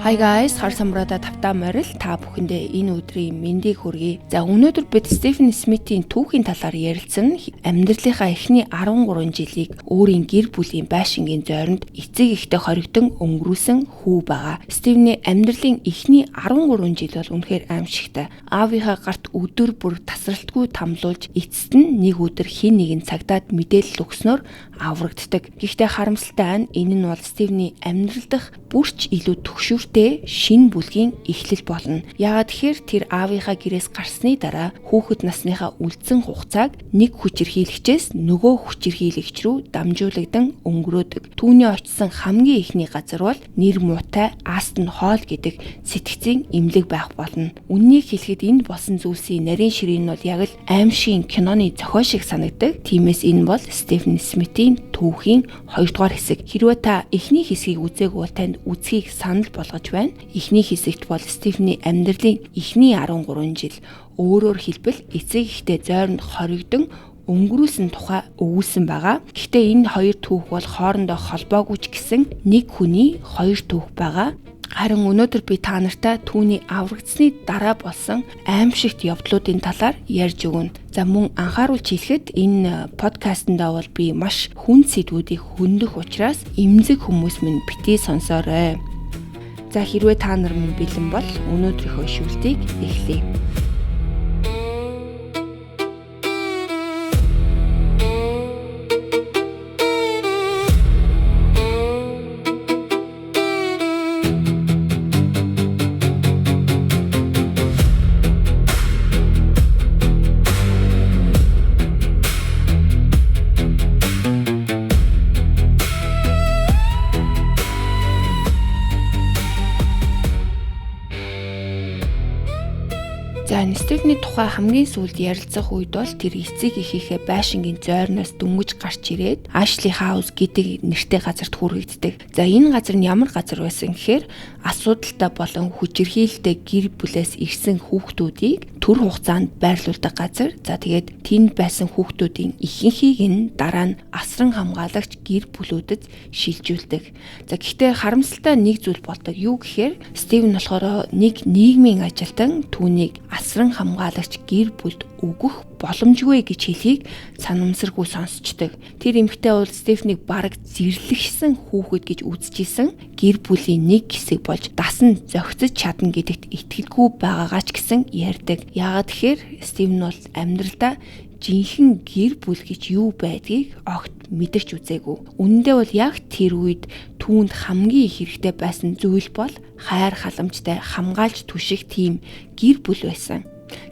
Hi guys, хар самбараа тавтаа морил та бүхэндээ энэ өдрийн мэндийг хүргэе. За өнөөдөр бид Стефен Смитийн түүхийн талаар ярилцсан амьдралынхаа эхний 13 жилийг өөрийн гэр бүлийн байшингийн зойронд эцэг эхтэй хоригдон өнгөрүүлсэн хүү байгаа. Стефений амьдралын эхний 13 жил бол үнэхээр аимшигтай. Аавынхаа гарт өдөр бүр тасралтгүй тамлуулж эцэст нь нэг өдөр хин нэгэн цагдаад мэдээлэл өгснөөр аврагддаг. Гэхдээ харамсалтай нь энэ нь бол Стефений амьдрал дах бүрч илүү төгшүүртэй шинэ бүлгийн эхлэл болно. Яагаад тэгэхээр тэр аавынхаа гэрээс гарсны дараа хүүхэд насныхаа үлдсэн хугацааг нэг хүчирхийлэгчээс нөгөө хүчирхийлэгч рүү дамжуулагдан өнгөрөөдөг. Түүний очисон хамгийн ихний газар бол нэр муутай Астон Холл гэдэг сэтгцийн эмнэлэг байх болно. Үннийг хэлэхэд энэ болсон зүйлсийн нарийн ширээ нь бол яг л аимшигын киноны зохиол шиг санагдаг. Тиймээс энэ бол Стефен Смитийн түүхийн 2 дугаар хэсэг. Хэрвээ та эхний хэсгийг үзээгүй бол танд үзхийг санал болгож байна. Эхний хэсэгт бол Стефений амьдралын эхний 13 жил өөрөөр хэлбэл эцэг эхтэй зойронд хоригдон өнгөрүүлсэн тухай өгүүлсэн байгаа. Гэхдээ энэ хоёр түүх бол хоорондоо холбоогүй ч гэсэн нэг хүний хоёр түүх байгаа. Харин өнөөдөр би та нартай түүний аврагдсны дараа болсон аимшигт явдлуудын талаар ярьж өгнө. За мөн анхааруулж хэлэхэд энэ подкастнда бол би маш хүнд сэдвүүдийг хөндөх учраас эмзэг хүмүүс минь битгий сонсоорой. За хэрвээ та нар минь бэлэн бол өнөөдрийнхөө шүүлтийг эхлэе. За Стефений тухай хамгийн сүүлд ярилцах үед бол тэр эцэг эхийнхээ байшингийн зойрноос дөнгөж гарч ирээд Ashley House гэдэг нэртэй газарт хүрэгддэг. За энэ газар нь ямар газар байсан гэхээр асуудалтай болон хүчирхийлэлтэй гэр бүлээс ирсэн хүүхдүүдийг төр хугацаанд байрлуулдаг газар. За тэгээд тэнд байсан хүүхдүүдийн ихэнхийг нь дараа нь асран хамгаалагч гэр бүлүүдэд шилжүүлдэг. За гэхдээ харамсалтай нэг зүйл болдог. Юу гэхээр Стефен болохоор нэг нийгмийн ажилтан түүнийг асран хамгаалагч гэр бүлд өгөх боломжгүй гэж хэлхийг санамсаргүй сонсчдаг. Тэр эмэгтэй бол Стефенийг бараг зэрлэгсэн хүүхэд гэж үзэжсэн гэр бүлийн нэг хэсэг болж дасан зохицож чадна гэдэгт итгэлгүй байгаагаа ч гэсэн ярьдаг. Яагаад тэгэхээр Стефен бол амьдралдаа жинхэнэ гэр бүл гэж юу байдгийг огт мэдэрч үзээгүй. Үнэндээ бол яг тэр үед түүнд хамгийн их хэрэгтэй байсан зүйл бол хайр халамжтай хамгаалж түших тийм гэр бүл байсан.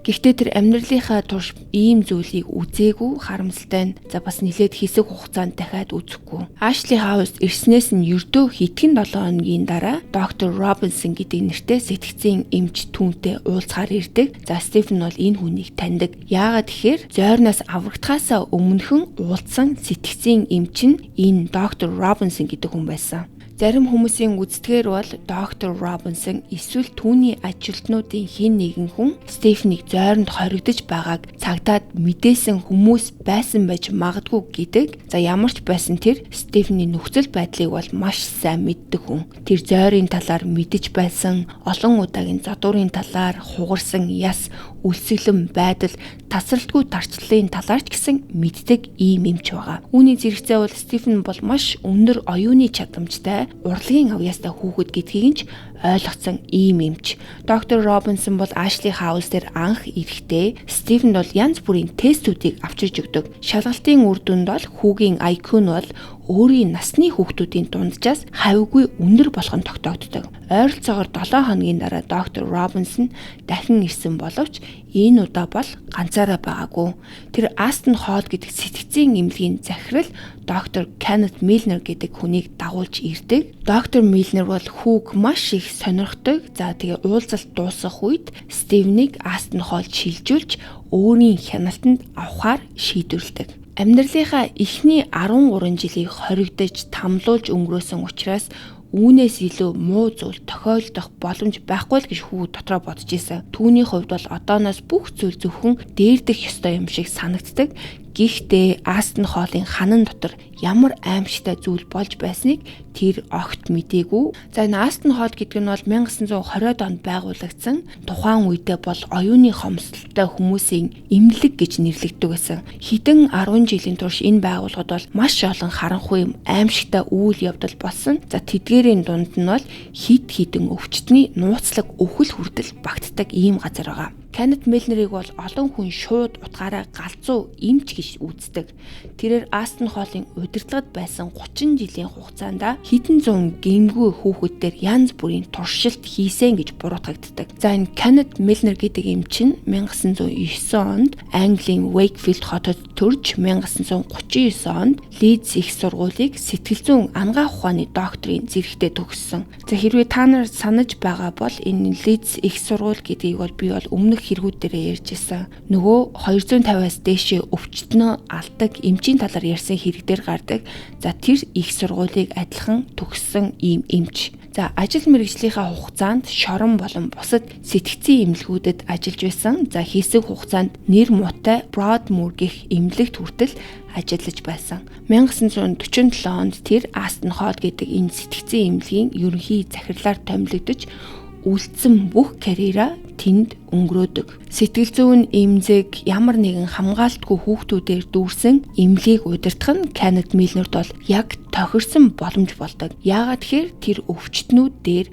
Гэхдээ тэр амьдралынхаа турш ийм зүйлийг үзээгүй харамсалтай нь за бас нэлээд хэсэг хугацаанд дахиад үзэхгүй. Ashley House ирснээс нь ердөө хэдхэн 7 хоногийн дараа доктор Робинсон гэдэг нэртэй сэтгцийн эмч түүнтэй уулзахаар ирдэг. За Стефен бол энэ хүнийг таньдаг. Яагаад гэхээр зойрноос аврагдахаасаа өмнөхөн уулзсан сэтгцийн эмч нь энэ доктор Робинсон гэдэг хүн байсан. Зарим хүмүүсийн үздгээр бол доктор Робинсон эсвэл түүний ажилтнуудын хэн нэгэн хүн Стефенийг зойронд хоригдож байгааг цагдаад мэдээсэн хүмүүс байсан байж магадгүй гэдэг. За ямар ч байсан тэр Стефений нөхцөл байдлыг бол маш сайн мэддэг хүн. Тэр зойрын талаар мэдэж байсан, олон удаагийн задуурын талаар хугарсан яс, үлсгэлэн байдал, тасралтгүй тарчлалын талаар ч гэсэн мэддэг ийм эмч байгаа. Үүний зэрэгцээ бол Стефен бол маш өндөр оюуны чадамжтай урлагийн авьяастай хүүхэд гэдгийг нь ч ойлгоцсон ийм эмч. Доктор Робинсон бол Ashley House дээр анх ирэхдээ Стефенд бол янз бүрийн тестүүдийг авчирж өгдөг. Шалгалтын үр дүнд бол хүүгийн IQ нь бол өөрийн насны хүүхдүүдийн дунджаас хавьгүй өндөр болох нь тогтоогддог. Ойролцоогоор 7 хоногийн дараа доктор Робинсон дахин ирсэн боловч энэ удаа бол ганцаараа байгаагүй. Тэр Астон Холл гэдэг сэтгцийн эмнэлгийн захирал доктор Kenneth Milner гэдэг хүнийг дагуулж ирдэг. Доктор Milner бол хүүг маш их сонирхдог. За тэгээ уулзалт дуусах үед Стефенийг Астон Холл шилжүүлж өөрийн хяналтанд авахар шийдвэрлэдэг. Амьдралынхаа эхний 13 жилийг хоригдож тамлуулж өнгөрөөсөн учраас үүнээс илүү муу зүйл тохиолдох боломж байхгүй л гэж хүү дотроо бодож исэн. Түүний хувьд бол одооноос бүх зүйл зөвхөн дээрдэх ёстой юм шиг санагддаг. Гэхдээ Астон Холлын ханан дотор ямар аимшигтай зүйл болж байсныг тэр огт мэдээгүй. За энэ Астон Холл гэдэг нь бол 1920-од онд байгуулагдсан. Тухайн үедээ бол оюуны хомсдолтой хүмүүсийн эмнэлэг гэж нэрлэгддэг байсан. Хэдэн 10 жилийн турш энэ байгууллагад бол маш олон харанхуй аимшигтай үйл явдал болсон. За тэдгээрийн дунд нь бол хид хідэн өвчтний нууцлаг өвхөл хүртэл багтдаг ийм газар байгаа. Кеннет Милнерийг бол олон хүн шууд утгаараа галзуу эмч гэж үздэг. Тэрээр Астон Холлын удирдлагад байсан 30 жилийн хугацаанд хэдэн зуун гэмгүй хүүхэдээр янз бүрийн туршилт хийсэн гэж буруутгагддаг. За энэ Кеннет Милнер гэдэг эмч нь 1909 онд Английн Wakefield хотод төрж 1939 онд Leeds их сургуулийг сэтгэл зүйн анагаах ухааны докторийн зэрэгтээ төгссөн. За хэрвээ та нар санаж байгаа бол энэ Leeds их сургууль гэдгийг бол би бол өмнөх хэрэгүүд дээрээ ярьжсэн. Нөгөө 250-аас дээшээ өвчтнөө алдаг эмчийн талаар ярьсан хэрэг дээр гардаг. За тэр их сургуулийг адилхан төгссөн ийм эмч. За ажил мэргэжлийнхаа хугацаанд шорон болон бусад сэтгцийн эмнэлгүүдэд ажиллаж байсан. За хэсэг хугацаанд нэр муутай Broadmoor гэх эмнэлэгт хүртэл ажиллаж байсан. 1947 онд тэр Астон Холл гэдэг энэ сэтгцийн эмнэлгийн ерөнхий захирлаар томилогдож үлдсэн бүх карьераа тэнд өнгөрөөдөг. Сэтгэл зүйн эмзэг ямар нэгэн хамгаалтгүй хүүхдүүдээр дүүрсэн эмнэлгийг удирдах нь Кеннет Милнерд бол яг тохирсон боломж болдог. Яагаад тэгэхээр тэр өвчтнүүд дээр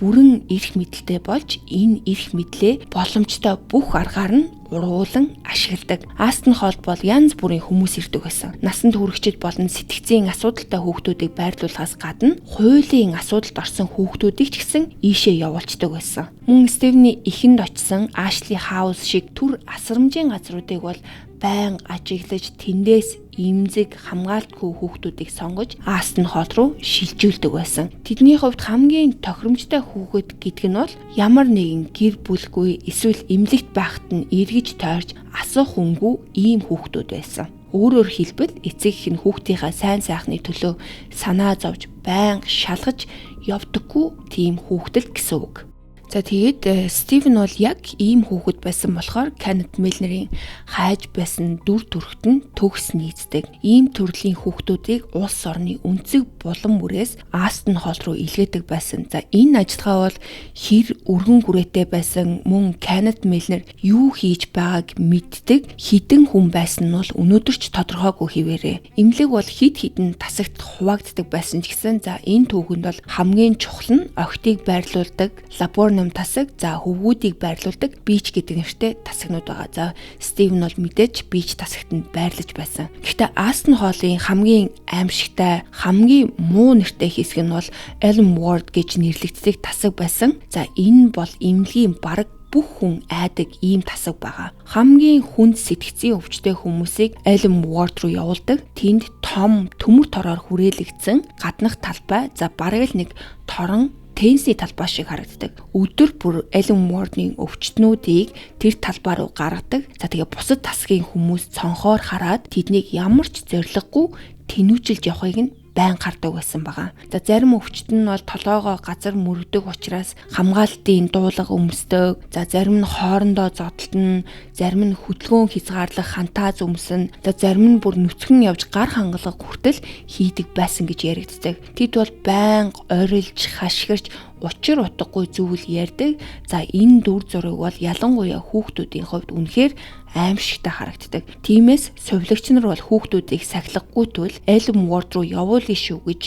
бүрэн эрх мэдэлтэй болж энэ эрх мэдлээ боломжтой бүх аргаар нь уруулан ашигладаг. Астон Холл бол янз бүрийн хүмүүс ирдэг байсан. Насанд хүрэгчид болон сэтгцийн асуудалтай хүүхдүүдийг байрлуулахаас гадна хуулийн асуудалд орсон хүүхдүүдийг ч гэсэн ийшээ явуулцдаг байсан. Мөн Стивний эхэнд очсон Ашли Хаус шиг түр асрамжийн газруудыг бол байн ажиглаж тэндээс эмзэг хамгаалтгүй хүүхдүүдийг сонгож Астон Холл руу шилжүүлдэг байсан. Тэдний хувьд хамгийн тохиромжтой хүүхэд гэдэг нь бол ямар нэгэн гэр бүлгүй эсвэл эмнэлэгт байхад нь эргэж тойрч асуух хүнгүй ийм хүүхдүүд байсан. Өөрөөр хэлбэл эцэг их нь хүүхдийнхаа сайн сайхны төлөө санаа зовж байн шалгаж явдаггүй тийм хүүхдэл гэсэн үг. За тэгээд Стивен бол яг ийм хүүхэд байсан болохоор Кеннет Милнерийн хайж байсан дүр төрхт нь төгс нийцдэг. Ийм төрлийн хүүхдүүдийг улс орны өнцөг булан бүрээс Астон Холл руу илгээдэг байсан. За энэ ажиллагаа бол хэр өргөн хүрээтэй байсан мөн Кеннет Милнер юу хийж байгааг мэддэг хідэн хүн байсан нь бол өнөөдөр ч тодорхойгүй хэвээрээ. Эмнэлэг бол хид хідэн тасагт хуваагддаг байсан ч гэсэн за энэ түүхэнд бол хамгийн чухал нь охтыг байрлуулдаг лабор тасаг, за хөвгүүдийг байрлуулдаг бич гэдэг нэртэй тасагнууд байгаа. За Стивен бол мэдээж бич тасагт нь байрлаж байсан. Гэхдээ Астон Холлын хамгийн аимшигтай, хамгийн муу нэртэй хэсэг нь бол Elm Ward гэж нэрлэгддэг тасаг байсан. За энэ бол эмнэлгийн бараг бүх хүн айдаг ийм тасаг байгаа. Хамгийн хүнд сэтгцийн өвчтэй хүмүүсийг Elm Ward руу явуулдаг. Тэнд том төмөр тороор хүрээлэгдсэн гаднах талбай, за бараг л нэг торон тенсний талбай шиг харагддаг. Өдөр бүр Elm Ward-ийн өвчтнүүдийг тэр талбай руу гаргадаг. За тэгээ бусад тасгийн хүмүүс цонхоор хараад тэднийг ямар ч зориггүй тэнүүжилж явахыг нь байн гардаг байсан байгаа. За зарим өвчтөн нь бол толоогоо газар мөрөгдөг учраас хамгаалтын дуулага өмсдөг. За зарим нь хоорондоо зодтолтно, зарим нь хөдөлгөөн хязгаарлах хантаа зөмсөн. За зарим нь бүр нүцгэн явж гар хангалах хүртэл хийдэг байсан гэж яригддаг. Тэд бол байн орилж, хашгирч учир утгагүй зүйл ярьдаг. За энэ дүр зураг бол ялангуяа хүүхдүүдийн хувьд үнэхээр аимшигтай харагддаг. Тиймээс сувилагч нар бол хүүхдүүдийг сахилахгүй тул Elm Ward руу явуулъя шүү гэж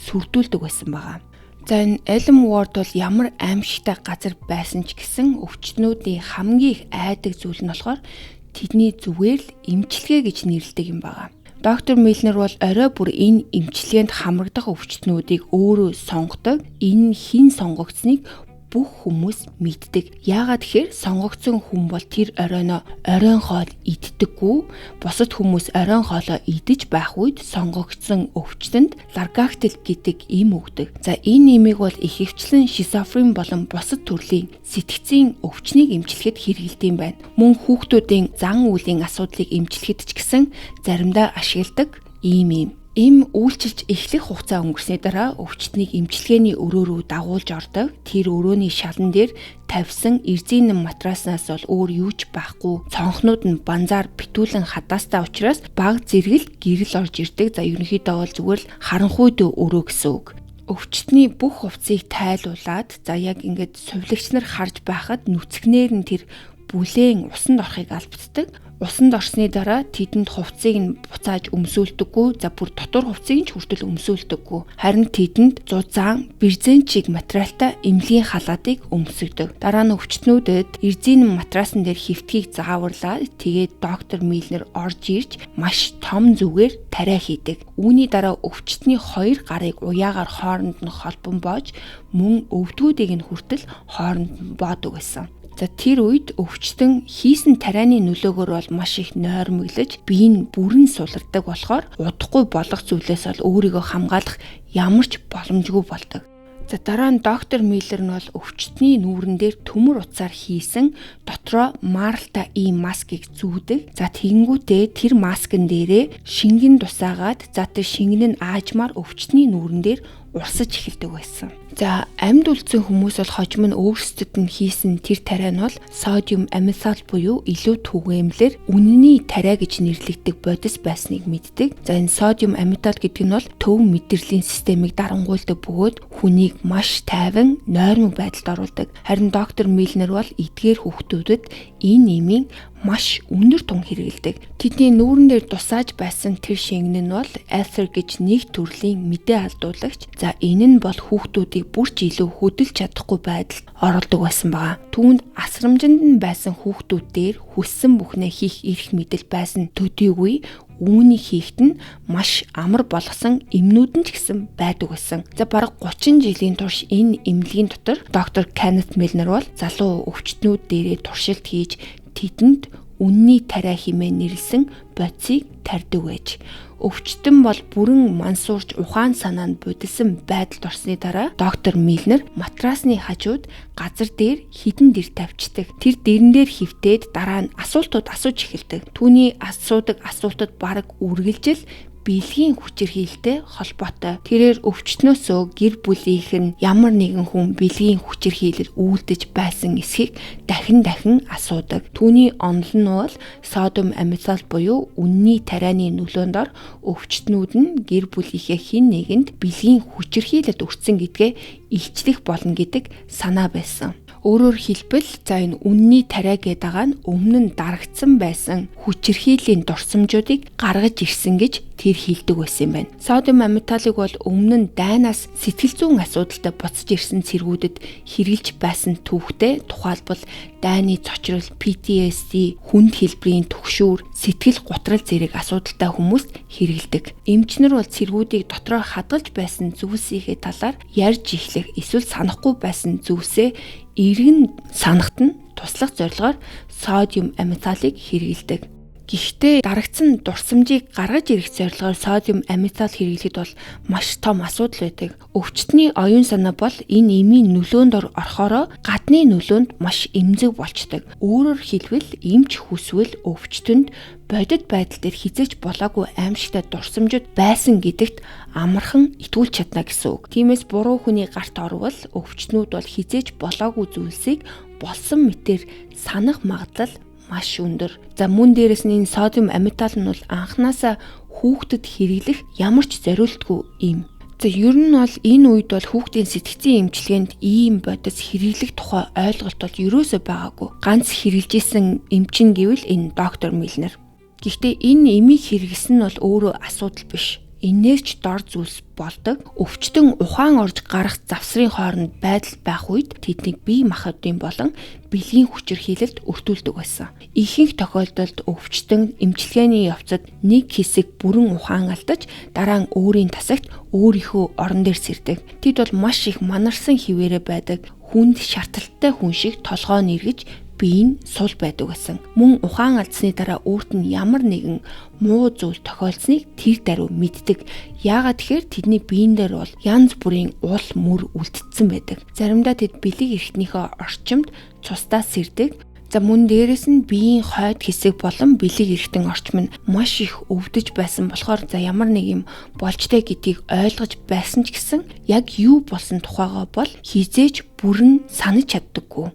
сүрдүүлдэг байсан байгаа. За энэ Elm Ward бол ямар аимшигтай газар байсан ч гэсэн өвчтнүүдийн хамгийн их айдаг зүйл нь болохоор тэдний зүгээр л эмчилгээ гэж нэрлэдэг юм байгаа. Доктор Милнер бол орой бүр энэ эмчилгээнд хамрагдах өвчтнүүдийг өөрөө сонгодог. Энэ хэн сонгогдсныг бүх хүмүүс мэддэг. Яагаад тэгэхээр сонгогдсон хүн бол тэр оройноо оройн хоол иддэггүй. Бусад хүмүүс оройн хоолоо идэж байх үед сонгогдсон өвчтөнд Largactil гэдэг им өгдөг. За энэ имийг бол ихэвчлэн шизофрен болон бусад төрлийн сэтгцийн өвчнийг эмчлэхэд хэрэглэдэг юм байна. Мөн хүүхдүүдийн зан үйлийн асуудлыг эмчлэхэд ч гэсэн заримдаа ашигладаг ийм. Им үйлчилж эхлэх хугацаа өнгөрсний дараа өвчтнийг эмчилгээний өрөө рүү дагуулж ордог. Тэр өрөөний шалан дээр тавьсан эрзийн матраснаас бол өөр юу ч байхгүй. Цонхнууд нь банзаар битүүлэн хадаастай учраас баг зэрэгэл гэрэл орж ирдэг. За ерөнхийдөө бол зүгээр л харанхуйд өрөө гэсэн үг. Өвчтний бүх хувцсыг тайлуулад яг ингээд сувилагч нар харж байхад нүцгнээр нь тэр бүлээн усанд орохыг албаддаг. Усанд орсны дараа тэдэнд хувцсыг нь буцааж өмсүүлдэггүй. За бүр дотор хувцсыг нь ч хүртэл өмсүүлдэггүй. Харин тэдэнд зузаан, бирзенчиг материалтай эмнэлгийн халаатыг өмсгдөг. Дараа нь өвчтнүүдэд эрзийн матрасан дээр хөвтгийг зааварлаад тэгээд доктор Миллер орж ирж маш том зүгээр тариа хийдэг. Үүний дараа өвчтний хоёр гарыг уяагаар хооронд нь холбон боож мөн өвдгүүдийг нь хүртэл хооронд нь боодог байсан. За тэр үед өвчтөн хийсэн тарианы нөлөөгөөр бол маш их нойрмоглож бие нь бүрэн сулардаг болохоор удахгүй болох зүйлээс бол өөрийгөө хамгаалах ямар ч боломжгүй болдог. За дараа нь доктор Миллер нь бол өвчтний нүүрэн дээр төмөр утсаар хийсэн дотроо Марлта маскыг зүүдэг. За тэгэнгүүтээ тэр маскын дээрээ шингэн тусаагаад тэр шингэн нь аажмаар өвчтний нүүрэн дээр урсаж эхэлдэг байсан. За амьд үлдсэн хүмүүс бол хожим нь өөрсдөд нь хийсэн тэр тариа нь бол содиум амитал буюу илүү түгээмлэр үнэний тариа гэж нэрлэгдэх бодис байсныг мэддэг. За энэ содиум амитал гэдэг нь бол төв мэдрэлийн системийг дарангуйлдаг бөгөөд хүнийг маш тайван нойрмог байдалд оруулдаг. Харин доктор Миллер бол эдгээр хүүхдүүдэд энэ нэмийн маш өндөр тун хэрэгэлдэг. Тэдний нүүрэн дээр дусааж байсан тэр шингэн нь бол этher гэж нэг төрлийн мэдээ алдуулагч. За энэ нь бол хүүхдүүдийг бүр ч илүү хөдөлж чадахгүй байдалд оруулдаг байсан байгаа. Түүнд асрамжинд нь байсан хүүхдүүд дээр хүссэн бүхнээ хийх эрх мэдэл байсан төдийгүй үүнийг хийхэд нь маш амар болгосон эмнүүд нь ч гэсэн байдаг байсан. За бараг 30 жилийн турш энэ эмнэлгийн дотор доктор Кеннет Миллер бол залуу өвчтнүүд дээрээ туршилт хийж тэдэнд үнний тариа хэмээн нэрлсэн бодисыг тарьдаг байж. Өвчтөн бол бүрэн мансуурч ухаан санаа нь будилсан байдалд орсны дараа доктор Миллер матрасны хажууд газар дээр хідэн дэр тавьчихдаг. Тэр дэрэн дээр хөвтөөд дараа нь асуултууд асууж эхэлдэг. Түүний асуудаг асуултад бараг үргэлжил бэлгийн хүчирхийлэлтэй холбоотой. Тэрээр өвчтнөөсөө гэр бүлийнх нь ямар нэгэн хүн бэлгийн хүчирхийлэл үйлдэж байсан эсхийг дахин асуудаг. Түүний онол нь бол содиум амитал буюу үнний тарианы нөлөөнд ор өвчтнүүд нь гэр бүлийнхээ хэн нэгэнд бэлгийн хүчирхийлэлд өртсөн гэдгээ илчлэх болно гэдэг санаа байсан. Өөрөөр хэлбэл энэ үнний тариа гэдэг байгаа нь өмнө нь дарагдсан байсан хүчирхийллийн дурсамжуудыг гаргаж ирсэн гэж тэр хэлдэг байсан юм байна. Содиум амиталыг бол өмнө нь дайнаас сэтгэл зүйн асуудалтай буцаж ирсэн цэргүүдэд хэрглэж байсан түүхтэй, тухайлбал дайны цочрол, PTSD, хүнд хэлбэрийн түгшүүр, сэтгэл гутрал зэрэг асуудалтай хүмүүст хэргэлдэг. Эмчнэр бол цэргүүдийг дотроо хадгалж байсан зүйлсийнхээ талаар ярьж эхлэх, эсвэл санахгүй байсан зүйлсээ эргэн санахт нь туслах зорилгоор содиум амиталыг хэрэгэлдэг. Гэхдээ дарагдсан дурсамжийг гаргаж ирэх зорилгоор содиум амитал хэрэглэхэд бол маш том асуудал байдаг. Өвчтний оюун санаа бол энэ эмийн нөлөөнд орохороо гадны нөлөөнд маш эмзэг болчдөг. Өөрөөр хэлбэл эмч хүсвэл өвчтөнд бодит байдал дээр хизээч болоогүй аимшигтай дурсамжууд байсан гэдэгт амархан итгүүлж чадна гэсэн үг. Тиймээс буруу хүний гарт орвол өвчтнүүд бол хизээч болоогүй зүйлсийг болсон мэтээр санах магадлал маш өндөр. За мөн дээрэс нь энэ содиум амитал нь бол анханасаа хүүхдэд хэрэглэх ямар ч зориултгүй юм. За ер нь бол энэ үед бол хүүхдийн сэтгцийн эмчилгээнд ийм бодис хэрэглэх тухай ойлголт бол ерөөсөө байгаагүй. Ганц хэрэгжилж исэн эмчин гэвэл энэ доктор Миллер. Гэхдээ энэ эмийг хэрэглэсэн нь бол өөрөө асуудал биш. Инээж дор зүйлс болдог. Өвчтөн ухаан орж гарах завсрын хооронд байдал байх үед тэднийг бие махбодын болон бэлгийн хүчирхийлэлд өртүүлдэг байсан. Ихэнх тохиолдолд өвчтөн эмчилгээний явцад нэг хэсэг бүрэн ухаан алдаж дараа нь өөрийн тасагт өөрийнхөө орон дээр сэрдэг. Тэд бол маш их манарсан хിവэрэ байдаг. Хүнд шарталттай хүн шиг толгоо нэргэж бие нь сул байдаг байсан. Мөн ухаан алдсны дараа өөрт нь ямар нэгэн муу зүйл тохиолдсныг тэр даруй мэддэг. Яагаад тэгэхээр тэдний биен дээр бол янз бүрийн ул мөр үлдсэн байдаг. Заримдаа тэд бэлэг эрхтнийхээ орчимд цустаа сэрдэг. За мөн дээрэс нь биеийн хойд хэсэг болон бэлэг эргэтэн орчим нь маш их өвдөж байсан болохоор за ямар нэг юм болжтэй гэдгийг ойлгож байсан ч гэсэн яг юу болсон тухайгаа бол хизээж бүрэн санаж чаддаггүй.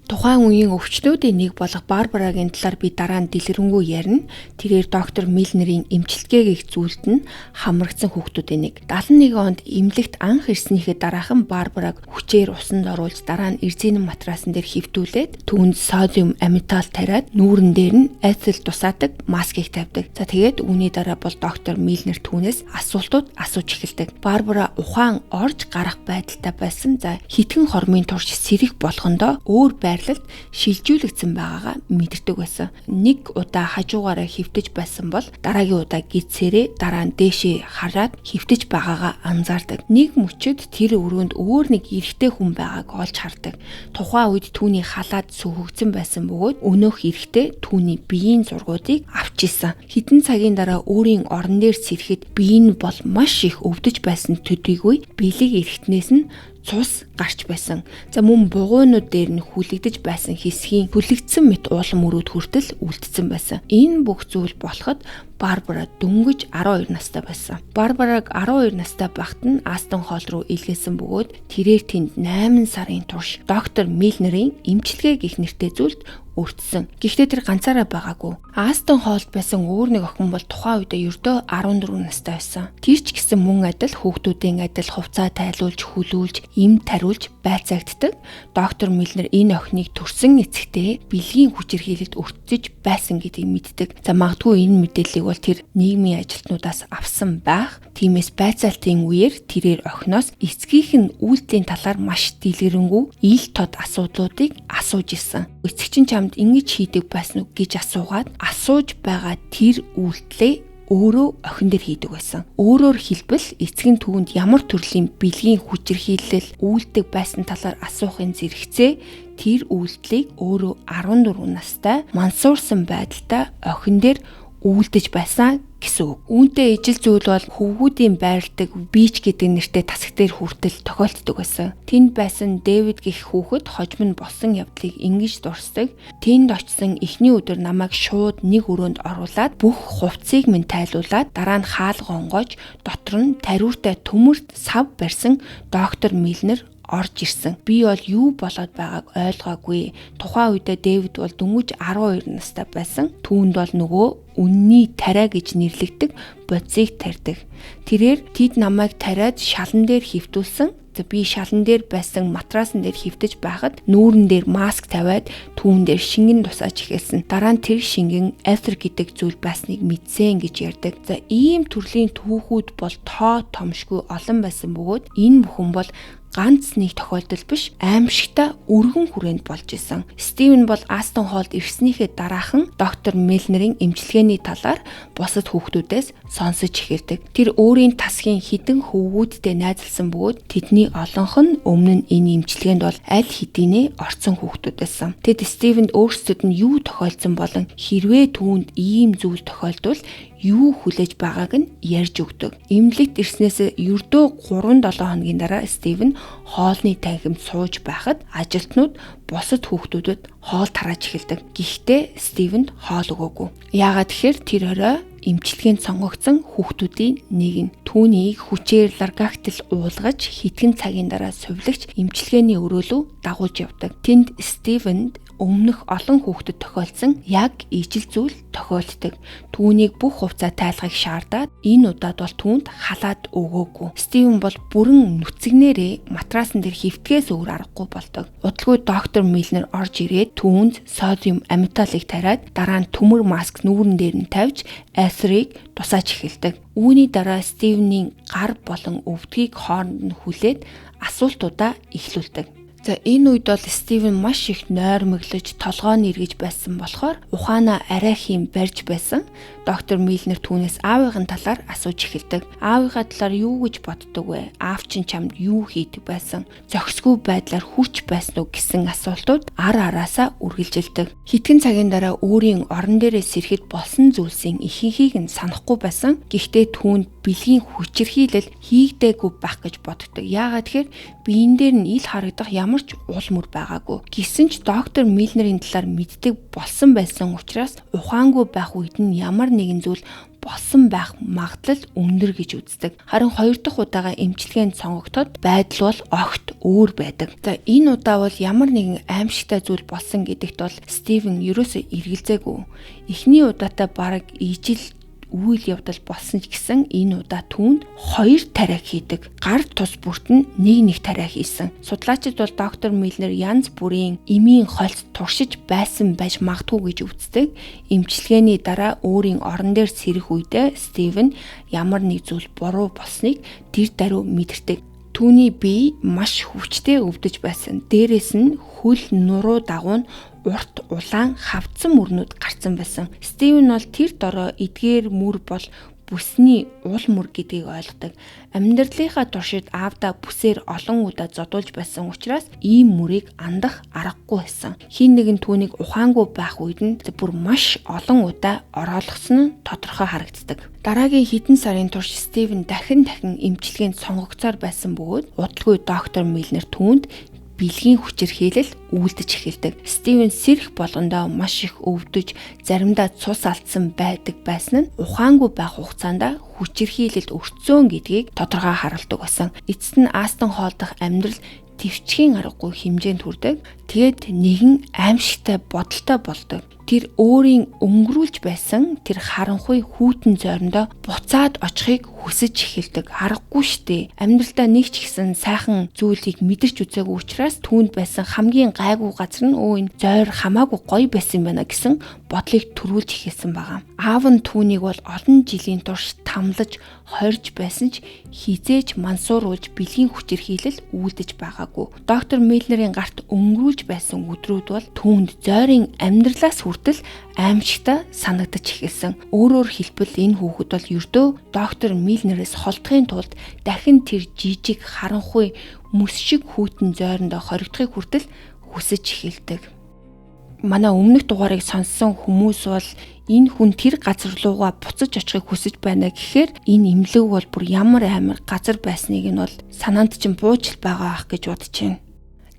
Тухайн үеийн өвчтнүүдийн нэг болох Барбарагийн талаар би дараа нь дэлгэрэнгүй ярина. Тэрээр доктор Милнерийн эмчилгээг зүйлд нь хамрагдсан хүүхдүүдийн нэг. 71 онд эмнэлэгт анх ирснийхээ дараахан Барбараг хүчээр усанд оруулж дараа нь эрзэнэн матрасан дээр хөвтүүлээд түүнд содиум амитал тариад нүүрэн дээр нь эцэл тусаадаг маскыг тавьдаг. За тэгээд үүний дараа бол доктор Милнер түүнээс асуултууд асууж эхэлдэг. Барбара ухаан орж гарах байдалтай байсан. За хитгэн хормын турш сэрэх болгондоо өөр байрлалд шилжүүлэгдсэн байгаагаа мэдэрдэг байсан. Нэг удаа хажуугаараа хөвтөж байсан бол дараагийн удаа гидсэрээ дараа нь дээшээ хараад хөвтөж байгаагаа анзаардаг. Нэг мөчөд тэр өрөөнд өөр нэг эрэгтэй хүн байгааг олж хардаг. Тухайн үед түүний халаад сөхөгдсөн байсан бөгөөд өнөөх эрэгтэй түүний биеийн зургуудыг авч исэн. Хэдэн цагийн дараа өөрийн орон дээр сэрэхэд бие нь бол маш их өвдөж байсан төдийгүй бэлэг эрэгтнээс нь цус гарч байсан. За мөн бугуунууд дээр нь хүлэгдэж байсан хэсгийн хүлэгдсэн мэт уулан мөрөөд хүртэл үлдсэн байсан. Энэ бүх зүйл болоход Барбара дөнгөж 12 настай байсан. Барбараг 12 настай багт нь Астон Холл руу илгээсэн бөгөөд тэрээр тэнд 8 сарын турш доктор Милнерийн эмчилгээ гэх нэртэй зүйлд өртсөн. Гэхдээ тэр ганцаараа байгаагүй. Астон Холлд байсан өөр нэг охин бол тухайн үедээ ердөө 14 настай байсан. Тэр ч гэсэн мөн адил хүүхдүүдийн адил хувцас тайлуулж, хүлүүлж, эм тариулж байцаагддаг. Доктор Милнер энэ охиныг төрсөн эцэгтэй бэлгийн хүчирхийлэлд өртөж байсан гэдгийг мэддэг. За магадгүй энэ мэдээллийг бол тэр нийгмийн ажилтнуудаас авсан байх. Тиймээс байцаалтын үеэр тэрээр охиноос эцгийнх нь үйлдэлийн талаар маш дэлгэрэнгүй ил тод асуудлуудыг асууж исэн. Эцэг чинь чамд ингэж хийдэг байсан уу гэж асууж байгаа тэр үйлдэлээ өөрөө охин дээр хийдэг байсан. Өөрөөр хэлбэл эцэг нь түүнд ямар төрлийн бэлгийн хүчирхийлэл үйлдэг байсан талаар асуухын зэрэгцээ тэр үйлдэлийг өөрөө 14 настай мансуурсан байдалтай охин дээр үйлдэж байсан гэсэн үг. Үүнтэй ижил зүйл бол хөвгүүдийн байрладаг бич гэдэг нэртэй тасаг дээр хүртэл тохиолддог байсан. Тэнд байсан Дэвид гэх хүүхэд хожим нь болсон явдлыг ингэж дурсдаг. Тэнд очсон эхний өдөр намайг шууд нэг өрөөнд оруулаад бүх хувцсыг минь тайлуулаад дараа нь хаал гонгойж дотор нь тариуртай төмөрт сав барьсан доктор Милнер орж ирсэн. Би бол юу болоод байгааг ойлгоогүй. Тухайн үедээ Дэвид бол дөнгөж 12 настай байсан. Түүнд бол нөгөө үнний тариа гэж нэрлэгдэг бодисыг тарьдаг. Тэрээр тэд намайг тариад шалан дээр хөвтүүлсэн. Би шалан дээр байсан матрасан дээр хөвтөж байхад нүүрэн дээр маск тавиад түүн дээр шингэн тусааж эхэлсэн. Дараа нь тэр шингэн эфир гэдэг зүйл байсныг мэдсэн гэж ярьдаг. За ийм төрлийн түүхүүд бол тоо томшгүй олон байсан бөгөөд энэ бүхэн бол ганц нэг тохиолдол биш, аимшигтай өргөн хүрээнд болж исэн. Стивен бол Астон Холлд ирснийхээ дараахан доктор Милнерийн эмчилгээний талаар бусад хүүхдүүдээс сонсож эхэлдэг. Тэр өөрийн тасгийн хідэн хөвгүүдтэй найзалсан бөгөөд тэдний олонх нь өмнө нь энэ эмчилгээнд бол аль хэдийнэ орцсон хүүхдүүд байсан. Тэд Стивенд өөрсдөд нь юу тохиолдсон болон хэрвээ түүнд ийм зүйл тохиолдвол юу хүлээж байгааг нь ярьж өгдөг. Эмнэлэгт ирснээс ердөө 3-7 хоногийн дараа Стивен хоолны танхимд сууж байхад ажилтнууд бусад хүүхдүүдэд хоол тарааж эхэлдэг. Гэхдээ Стивенд хоол өгөөгүй. Яагаад тэгэхээр тэр орой эмчилгээнд сонгогдсон хүүхдүүдийн нэг нь түүнийг хүчээр ларгактил уулгаж хэдхэн цагийн дараа сувилагч эмчилгээний өрөөлөв дагуулж явдаг. Тэнд Стивенд өмнөх олон хүүхдэд тохиолдсон яг ижил зүйл тохиолддог. Түүнийг бүх хувцас тайлахыг шаардаад энэ удаад бол түүнд халаад өгөөгүй. Стивен бол бүрэн нүцгнээрээ матрасан дээр хөвтгээс өөр аргагүй болдог. Удалгүй доктор Милнер орж ирээд түүнд содиум амиталыг тариад дараа нь төмөр маск нүүрэн дээр нь тавьж эфирийг тусааж эхэлдэг. Үүний дараа Стивенийн гар болон өвдгийг хооронд нь хүлээд асуултуудаа эхлүүлдэг. За энэ үед бол Стивен маш их нойрмоглож толгойн эргэж байсан болохоор ухаанаа арай хийм барьж байсан. Доктор Милнер түүнээс аавынхаа талаар асууж эхэлдэг. Аавынхаа талаар юу гэж боддог вэ? Аав чинь чамд юу хийдэг байсан? Зохисгүй байдлаар хүч байсан уу гэсэн асуултууд ар араасаа үргэлжилдэг. Хэдхэн цагийн дараа өөрийн орон дээрээ сэрэхэд болсон зүйлсийн ихэнхийг нь санахгүй байсан. Гэхдээ түүнд бэлгийн хүчирхийлэл хийгдээгүй байх гэж боддог. Яагаад тэгэхээр биен дээр нь ил харагдах ямар ямар ч уул мөр байгаагүй. Гэсэн ч доктор Милнерийн талаар мэддэг болсон байсан учраас ухаангүй байх үед нь ямар нэгэн зүйл болсон байх магадлал өндөр гэж үздэг. Харин 2 дахь удаага эмчилгээнд сонгогдоход байдал бол огт өөр байдаг. За энэ удаа бол ямар нэгэн аимшигтай зүйл болсон гэдэгт бол Стивен ерөөсөө эргэлзээгүй. Эхний удаатай бараг ижил үйл явдал болсон ч гэсэн энэ удаа түүнд 2 тариа хийдэг. Гар тус бүрт нь нэг тариа хийсэн. Судлаачид бол доктор Милнер янз бүрийн эмийн холц туршиж байсан байж магадгүй гэж үздэг. Эмчилгээний дараа өөрийн орон дээр сэрэх үедээ Стивен ямар нэг зүйл буруу болсныг тэр даруй мэдэрдэг. Түүний бие маш хүчтэй өвдөж байсан. Дээрээс нь хөл нуруу дагуу нь урт улаан хавцсан мөрнүүд гарсан байсан. Стивен бол тэр дороо эдгээр мөр бол бүсний уул мөр гэдгийг ойлгодог. Амьдралынхаа туршид аавда бүсээр олон удаа зодуулж байсан учраас ийм мөрийг андах аргагүй байсан. Хин нэгэн түүнийг ухаангүй байх үед нь бүр маш олон удаа ороолгосон нь тодорхой харагддаг. Дараагийн хэдэн сарын турш Стивен дахин эмчилгээнд сонгогдсоор байсан бөгөөд удалгүй доктор Милнер түүнд бэлгийн хүчирхийлэл үлдэж эхэлдэг. Стивен сэрэх болгондоо маш их өвдөж, заримдаа цус алдсан байдаг байсан нь ухаангүй байх хугацаанд хүчирхийлэлд өртсөн гэдгийг тодорхой харуулдаг байсан. Эцэст нь Астон Холл дахь амьдрал төвчхийн аргагүй хэмжээнд хүрдэг. Тэгэд нэгэн аимшигтай бодолтой болдог. Тэр өөрийн өнгөрүүлж байсан тэр харанхуй хүүтэн зойрондоо буцаад очихыг хүсэж эхэлдэг. Аргагүй штэ. Амьдралдаа нэг ч ихсэн сайхан зүйлийг мэдэрч үзээгүй учраас түүнд байсан хамгийн гайгүй газар нь энэ зойр хамаагүй гоё байсан байна гэсэн бодлыг төрүүлж эхэлсэн байгаа. Аав нь түүнийг бол олон жилийн турш тамлаж хорж байсан ч хизээж мансууруулж бэлгийн хүчирхийлэл үлдэж байгаагүй. Доктор Милнерийн гарт өнгөрүүлж байсан өдрүүд бол түүнд зойрын амьдралаас хүртэл аимшигтай санагдаж эхэлсэн. Өөрөөр хэлбэл энэ хүүхэд бол ердөө доктор Милнерээс холдохын тулд дахин тэр жижиг харанхуй мөс шиг хүүтэн зойрондоо хоригдохыг хүртэл хүсэж эхэлдэг. Манай өмнөх дугаарыг сонссон хүмүүс бол энэ хүн тэр газар руугаа буцаж очихыг хүсэж байна гэхээр энэ имлэг бол бүр ямар амар газар байсныг нь бол санаанд чинь буужл байгаа ах гэж бодож байна.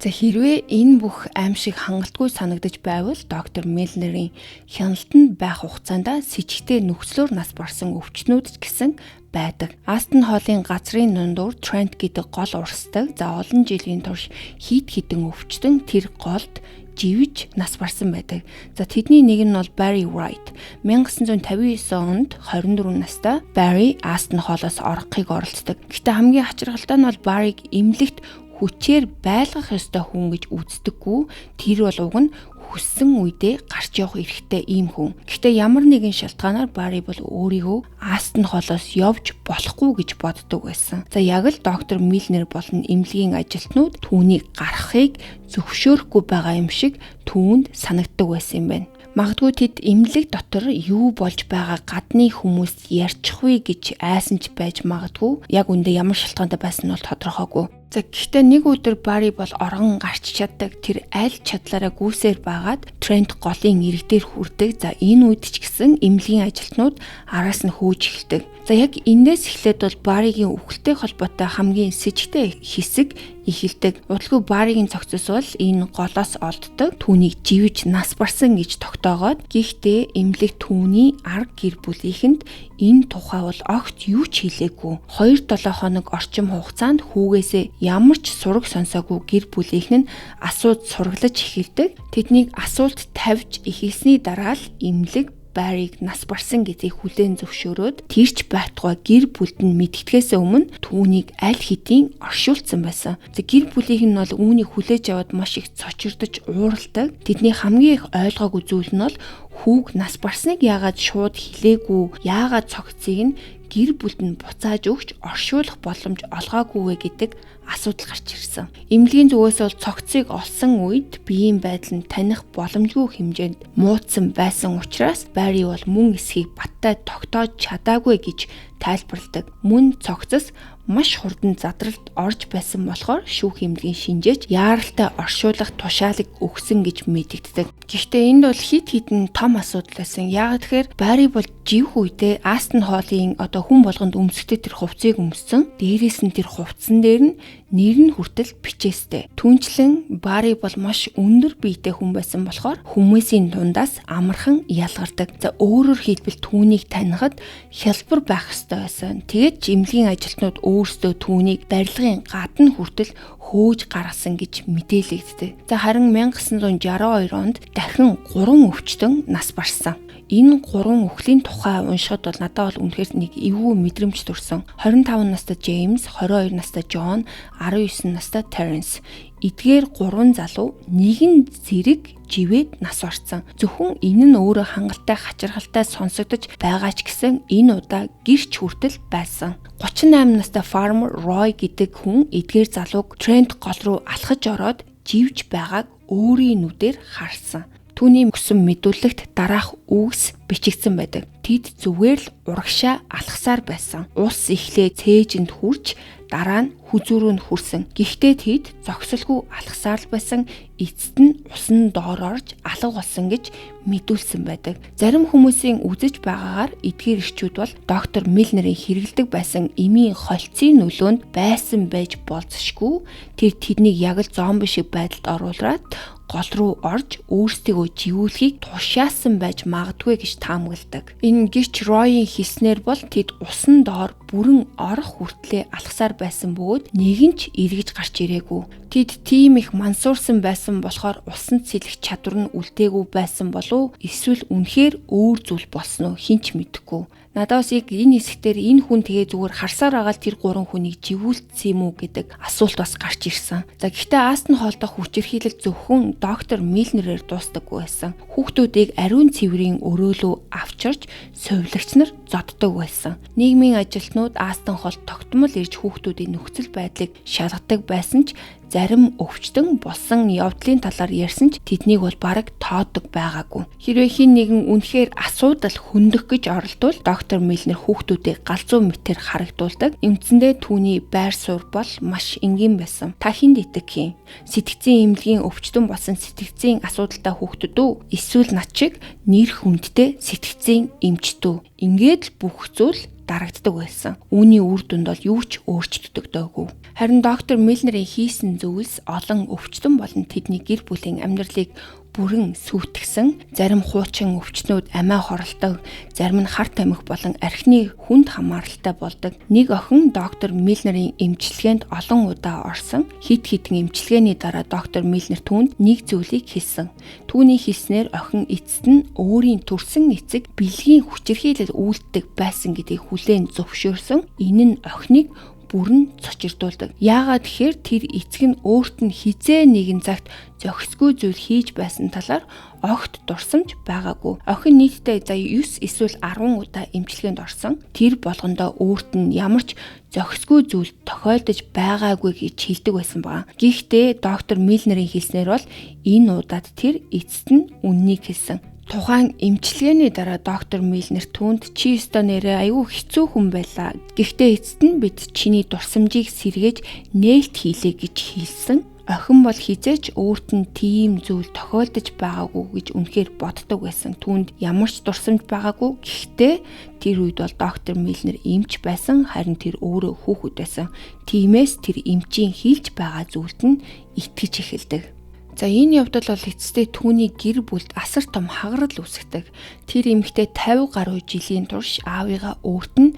За хэрвээ энэ бүх аимшиг хангалтгүй санагдаж байвал доктор Милнерийн хяналтанд байх хугацаанд с сэжигтэй нөхцлөөр нас барсан өвчтнүүд ч гэсэн байдаг. Астон Холлын газрын дундуур Трент гэдэг гол урсдаг. За олон жилийн турш хит хитэн өвчтөн тэр голд живж нас барсан байдаг. За тэдний нэг нь бол Barry Wright. 1959 онд 24 настай Barry Астон Холлоос орохыг оролцдог. Гэхдээ хамгийн хачирхалтай нь бол Barry-г эмнэлэгт хүчээр байлгах ёстой хүн гэж үздэггүй. Тэр бол уг нь хүссэн үедээ гарч явах эрхтэй ийм хүн. Гэхдээ ямар нэгэн шалтгаанаар Барри бол өөрийгөө Астон Холлоос явж болохгүй гэж боддог байсан. За яг л доктор Милнер болон эмнэлгийн ажилтнууд түүнийг гаргахыг зөвшөөрөхгүй байгаа юм шиг түүнд санагддаг байсан юм байна. Магадгүй тэд эмнэлэг дотор юу болж байгаа гадны хүмүүст ярьчихвээ гэж айсан ч байж магадгүй. Яг үндэ ямар шалтгаантай байсан нь бол тодорхойгүй. За гэхдээ нэг өдөр Барри бол оргон гарч чаддаг. Тэр аль чадлаараа гүйсээр байгаад Трент голын ирэг дээр хүрдэг. За энэ үед ч гэсэн эмнэлгийн ажилтнууд араас нь хөөж эхэлдэг. За яг эндээс эхлээд бол Барригийн үхэлтэй холбоотой хамгийн с сэжигтэй хэсэг эхэлдэг. Удалгүй Барригийн цогцос бол энэ голоос олддог. Түүнийг живж нас барсан гэж тогтоогоод гэхдээ эмнэлэг түүний арга гэр бүлийнхэнд энэ тухай бол огт юу ч хэлээгүй. 2-7 хоног орчим хугацаанд хүүгээсээ ямар ч сураг сонсоогүй гэр бүлийнхэн нь асууд сургалж эхэлдэг. Тэднийг асуулт тавьж эхэлсний дараа л эмнэлэг Барриг нас барсан гэдгийг хүлээн зөвшөөрөөд тэрч байтугай гэр бүлд нь мэдгэдгээс өмнө түүнийг аль хэдийн оршуулсан байсан. За гэр бүлийнх нь бол үүнийг хүлээж аваад маш их цочирдож ууралдаг. Тэдний хамгийн их ойлгоогүй зүйл нь бол хүүг нас барсныг яагаад шууд хэлээгүй, яагаад цогцыг нь гэр бүлд нь буцааж өгч оршуулах боломж олгоогүй вэ гэдэг асуудал гарч ирсэн. Эмнэлгийн зүгээс бол цогцыг олсон үед биеийн байдал нь таних боломжгүй хэмжээнд муудсан байсан учраас Барри бол мөн эсхийг баттай тогтоож чадаагүй гэж тайлбарладаг. Мөн цогцос маш хурдан задралд орж байсан болохоор шүүх эмнэлгийн шинжээч яаралтай оршуулах тушаалыг өгсөн гэж мэдэгддэг. Гэхдээ энд бол хит хитэн том асуудал байсан. Яагаад тэгэхээр Барри бол живх үедээ Астон Холлын хүн болгонд өмсгдөг тэр хувцсыг өмссөн. Дээрээс нь тэр хувцсан дээр нь нэр нь хүртэл бичээстэй. Түүнчлэн Барри бол маш өндөр биетэй хүн байсан болохоор хүмүүсийн дундаас амархан ялгардаг. За өөрөөр хэлбэл түүнийг танихад хялбар байх ёстой байсан. Тэгээд эмнэлгийн ажилтнууд өөрсдөө түүнийг барилгын гадна хүртэл хөөж гаргасан гэж мэдээлэгддэг. За харин 1962 онд дахин 3 өвчтөн нас барсан. Энэ 3 өхлийн тухай уншихад бол надад бол үнэхээр нэг эвгүй мэдрэмж төрсөн. 25 настай Джеймс, 22 настай Джон, 19 настай Теренс. Эдгээр 3 залуу нэгэн зэрэг живээд нас барсан. Зөвхөн энэ нь өөрөө хангалттай хачирхалтай сонсогдож байгаа ч гэсэн энэ удаа гэрч хүртэл байсан. 38 настай Farmer Roy гэдэг хүн эдгээр залууг Трент гол руу алхаж ороод живж байгааг өөрийн нүдээр харсан. Түүний өгсөн мэдүүлэгт дараах үгс бичигдсэн байдаг. Тэд зүгээр л урагшаа алхасаар байсан. Ус эхлээ цээжинд хүрч дараа нь хүзүүрөнд хүрсэн. Гэхдээ тэд зогсолгүй алхасаар л байсан. Эцэст нь усан доор орж алга болсон гэж мэдүүлсэн байдаг. Зарим хүмүүсийн үзэж байгаагаар эдгээр ирчүүд бол доктор Милнерийн хэрэглэдэг байсан эмийн холцын нөлөөнд байсан байж болзошгүй. Тэр тэднийг яг л зомби шиг байдалд оруулаад гол руу орж өөрсдийгөө живүүлэхийг тушаасан байж магадгүй гэж таамагладаг. Энэ гэрч Ройын хэлснээр бол тэд усан доор бүрэн орох хүртлээр алхасаар байсан бөгөөд нэгэн ч эргэж гарч ирээгүй. Тэд тийм их мансуурсан байсан болохоор усанд сэлэх чадвар нь үлдээгүй байсан болов эсвэл үнэхээр өөр зүйл болсон уу хинч мэдэхгүй. Надаас яг энэ хэсгээр энэ хүн тэгээ зүгээр харсаар байгаа тэр 3 хүнийг живүүлсэн юм уу гэдэг асуулт бас гарч ирсэн. За гэхдээ Астон Холлдох хүчирхийлэл зөвхөн доктор Милнерээр дуустдаггүй байсан. Хүүхдүүдийг ариун цэврийн өрөөлөө авчирч сувилагч нар зоддог байсан. Нийгмийн ажилтнууд Астон Холлд тогтмол ирж хүүхдүүдийн нөхцөл байдлыг шалгадаг байсан ч зарим өвчтөн болсон явдлын талаар ярьсан ч тэднийг бол бараг тооддог байгаагүй. Хэрвээ хин нэгэн үнэхээр асуудал хөндөх гэж оролдвол доктор Милнер хүүхдүүдийг галзуу мэтэр харагдуулдаг. Эндсэндээ түүний байр суурь бол маш энгийн байсан. Та хинд итгэх юм? Сэтгцийн эмнэлгийн өвчтөн болсон сэтгцийн асуудалтай хүүхдүүд үү? Эсвэл над шиг нэр хүндтэй сэтгцийн эмчтүү? Ингээд л бүх зүйл дарагддаг байсан. Үүний үр дүнд бол юу ч өөрчлөгддөггүй. Харин доктор Милнерийн хийсэн зүйлс олон өвчтөн болон тэдний гэр бүлийн амьдралыг бүрэн сүйтгэсэн. Зарим хуучин өвчтнүүд амиа хоролдог, зарим нь хар тамхи болон архины хүнд хамааралтай болдог. Нэг охин доктор Милнерийн эмчилгээнд олон удаа орсон. Хид хідэн эмчилгээний дараа доктор Милнер түүнд нэг зүйлийг хэлсэн. Түүний хэлснээр охин эцэст нь өөрийн төрсэн эцэг бэлгийн хүчирхийлэл үйлддэг байсан гэдгийг хүлээн зөвшөөрсөн. Энэ нь охиныг бүрэн цочирдуулдаг. Яагаад тэгэхээр тэр эцэг нь өөрт нь хизээ нэгэн цагт зохисгүй зүйл хийж байсан талаар огт дурсамж байгаагүй. Охин нийтдээ 9 эсвэл 10 удаа эмчилгээнд орсон. Тэр болгондоо өөрт нь ямар ч зохисгүй зүйл тохиолдож байгаагүй гэж хэлдэг байсан байна. Гэхдээ доктор Милнерийн хэлснээр бол энэ удаад тэр эцэст нь үннийг хэлсэн. Тухайн эмчилгээний дараа доктор Милнер түүнд чи өстө нэрээ аюу хэцүү хүн байлаа. Гэхдээ эцэст нь бид чиний дурсамжийг сэргээж нээлт хийлээ гэж хэлсэн. Охин бол хизээч өөрт нь тийм зүйл тохиолдож байгаагүй гэж үнэхээр боддог байсан. Түүнд ямар ч дурсамж байгаагүй. Гэхдээ тэр үед бол доктор Милнер эмч байсан, харин тэр өөрөө хүүхэд байсан. Тиймээс тэр эмчийн хэлж байгаа зүйлд нь итгэж эхэлдэг. За энэ явдал бол эцэстээ түүний гэр бүлд асар том хагарал үүсгдэг. Тэр эмэгтэй 50 гаруй жилийн турш аавыгаа өөрт нь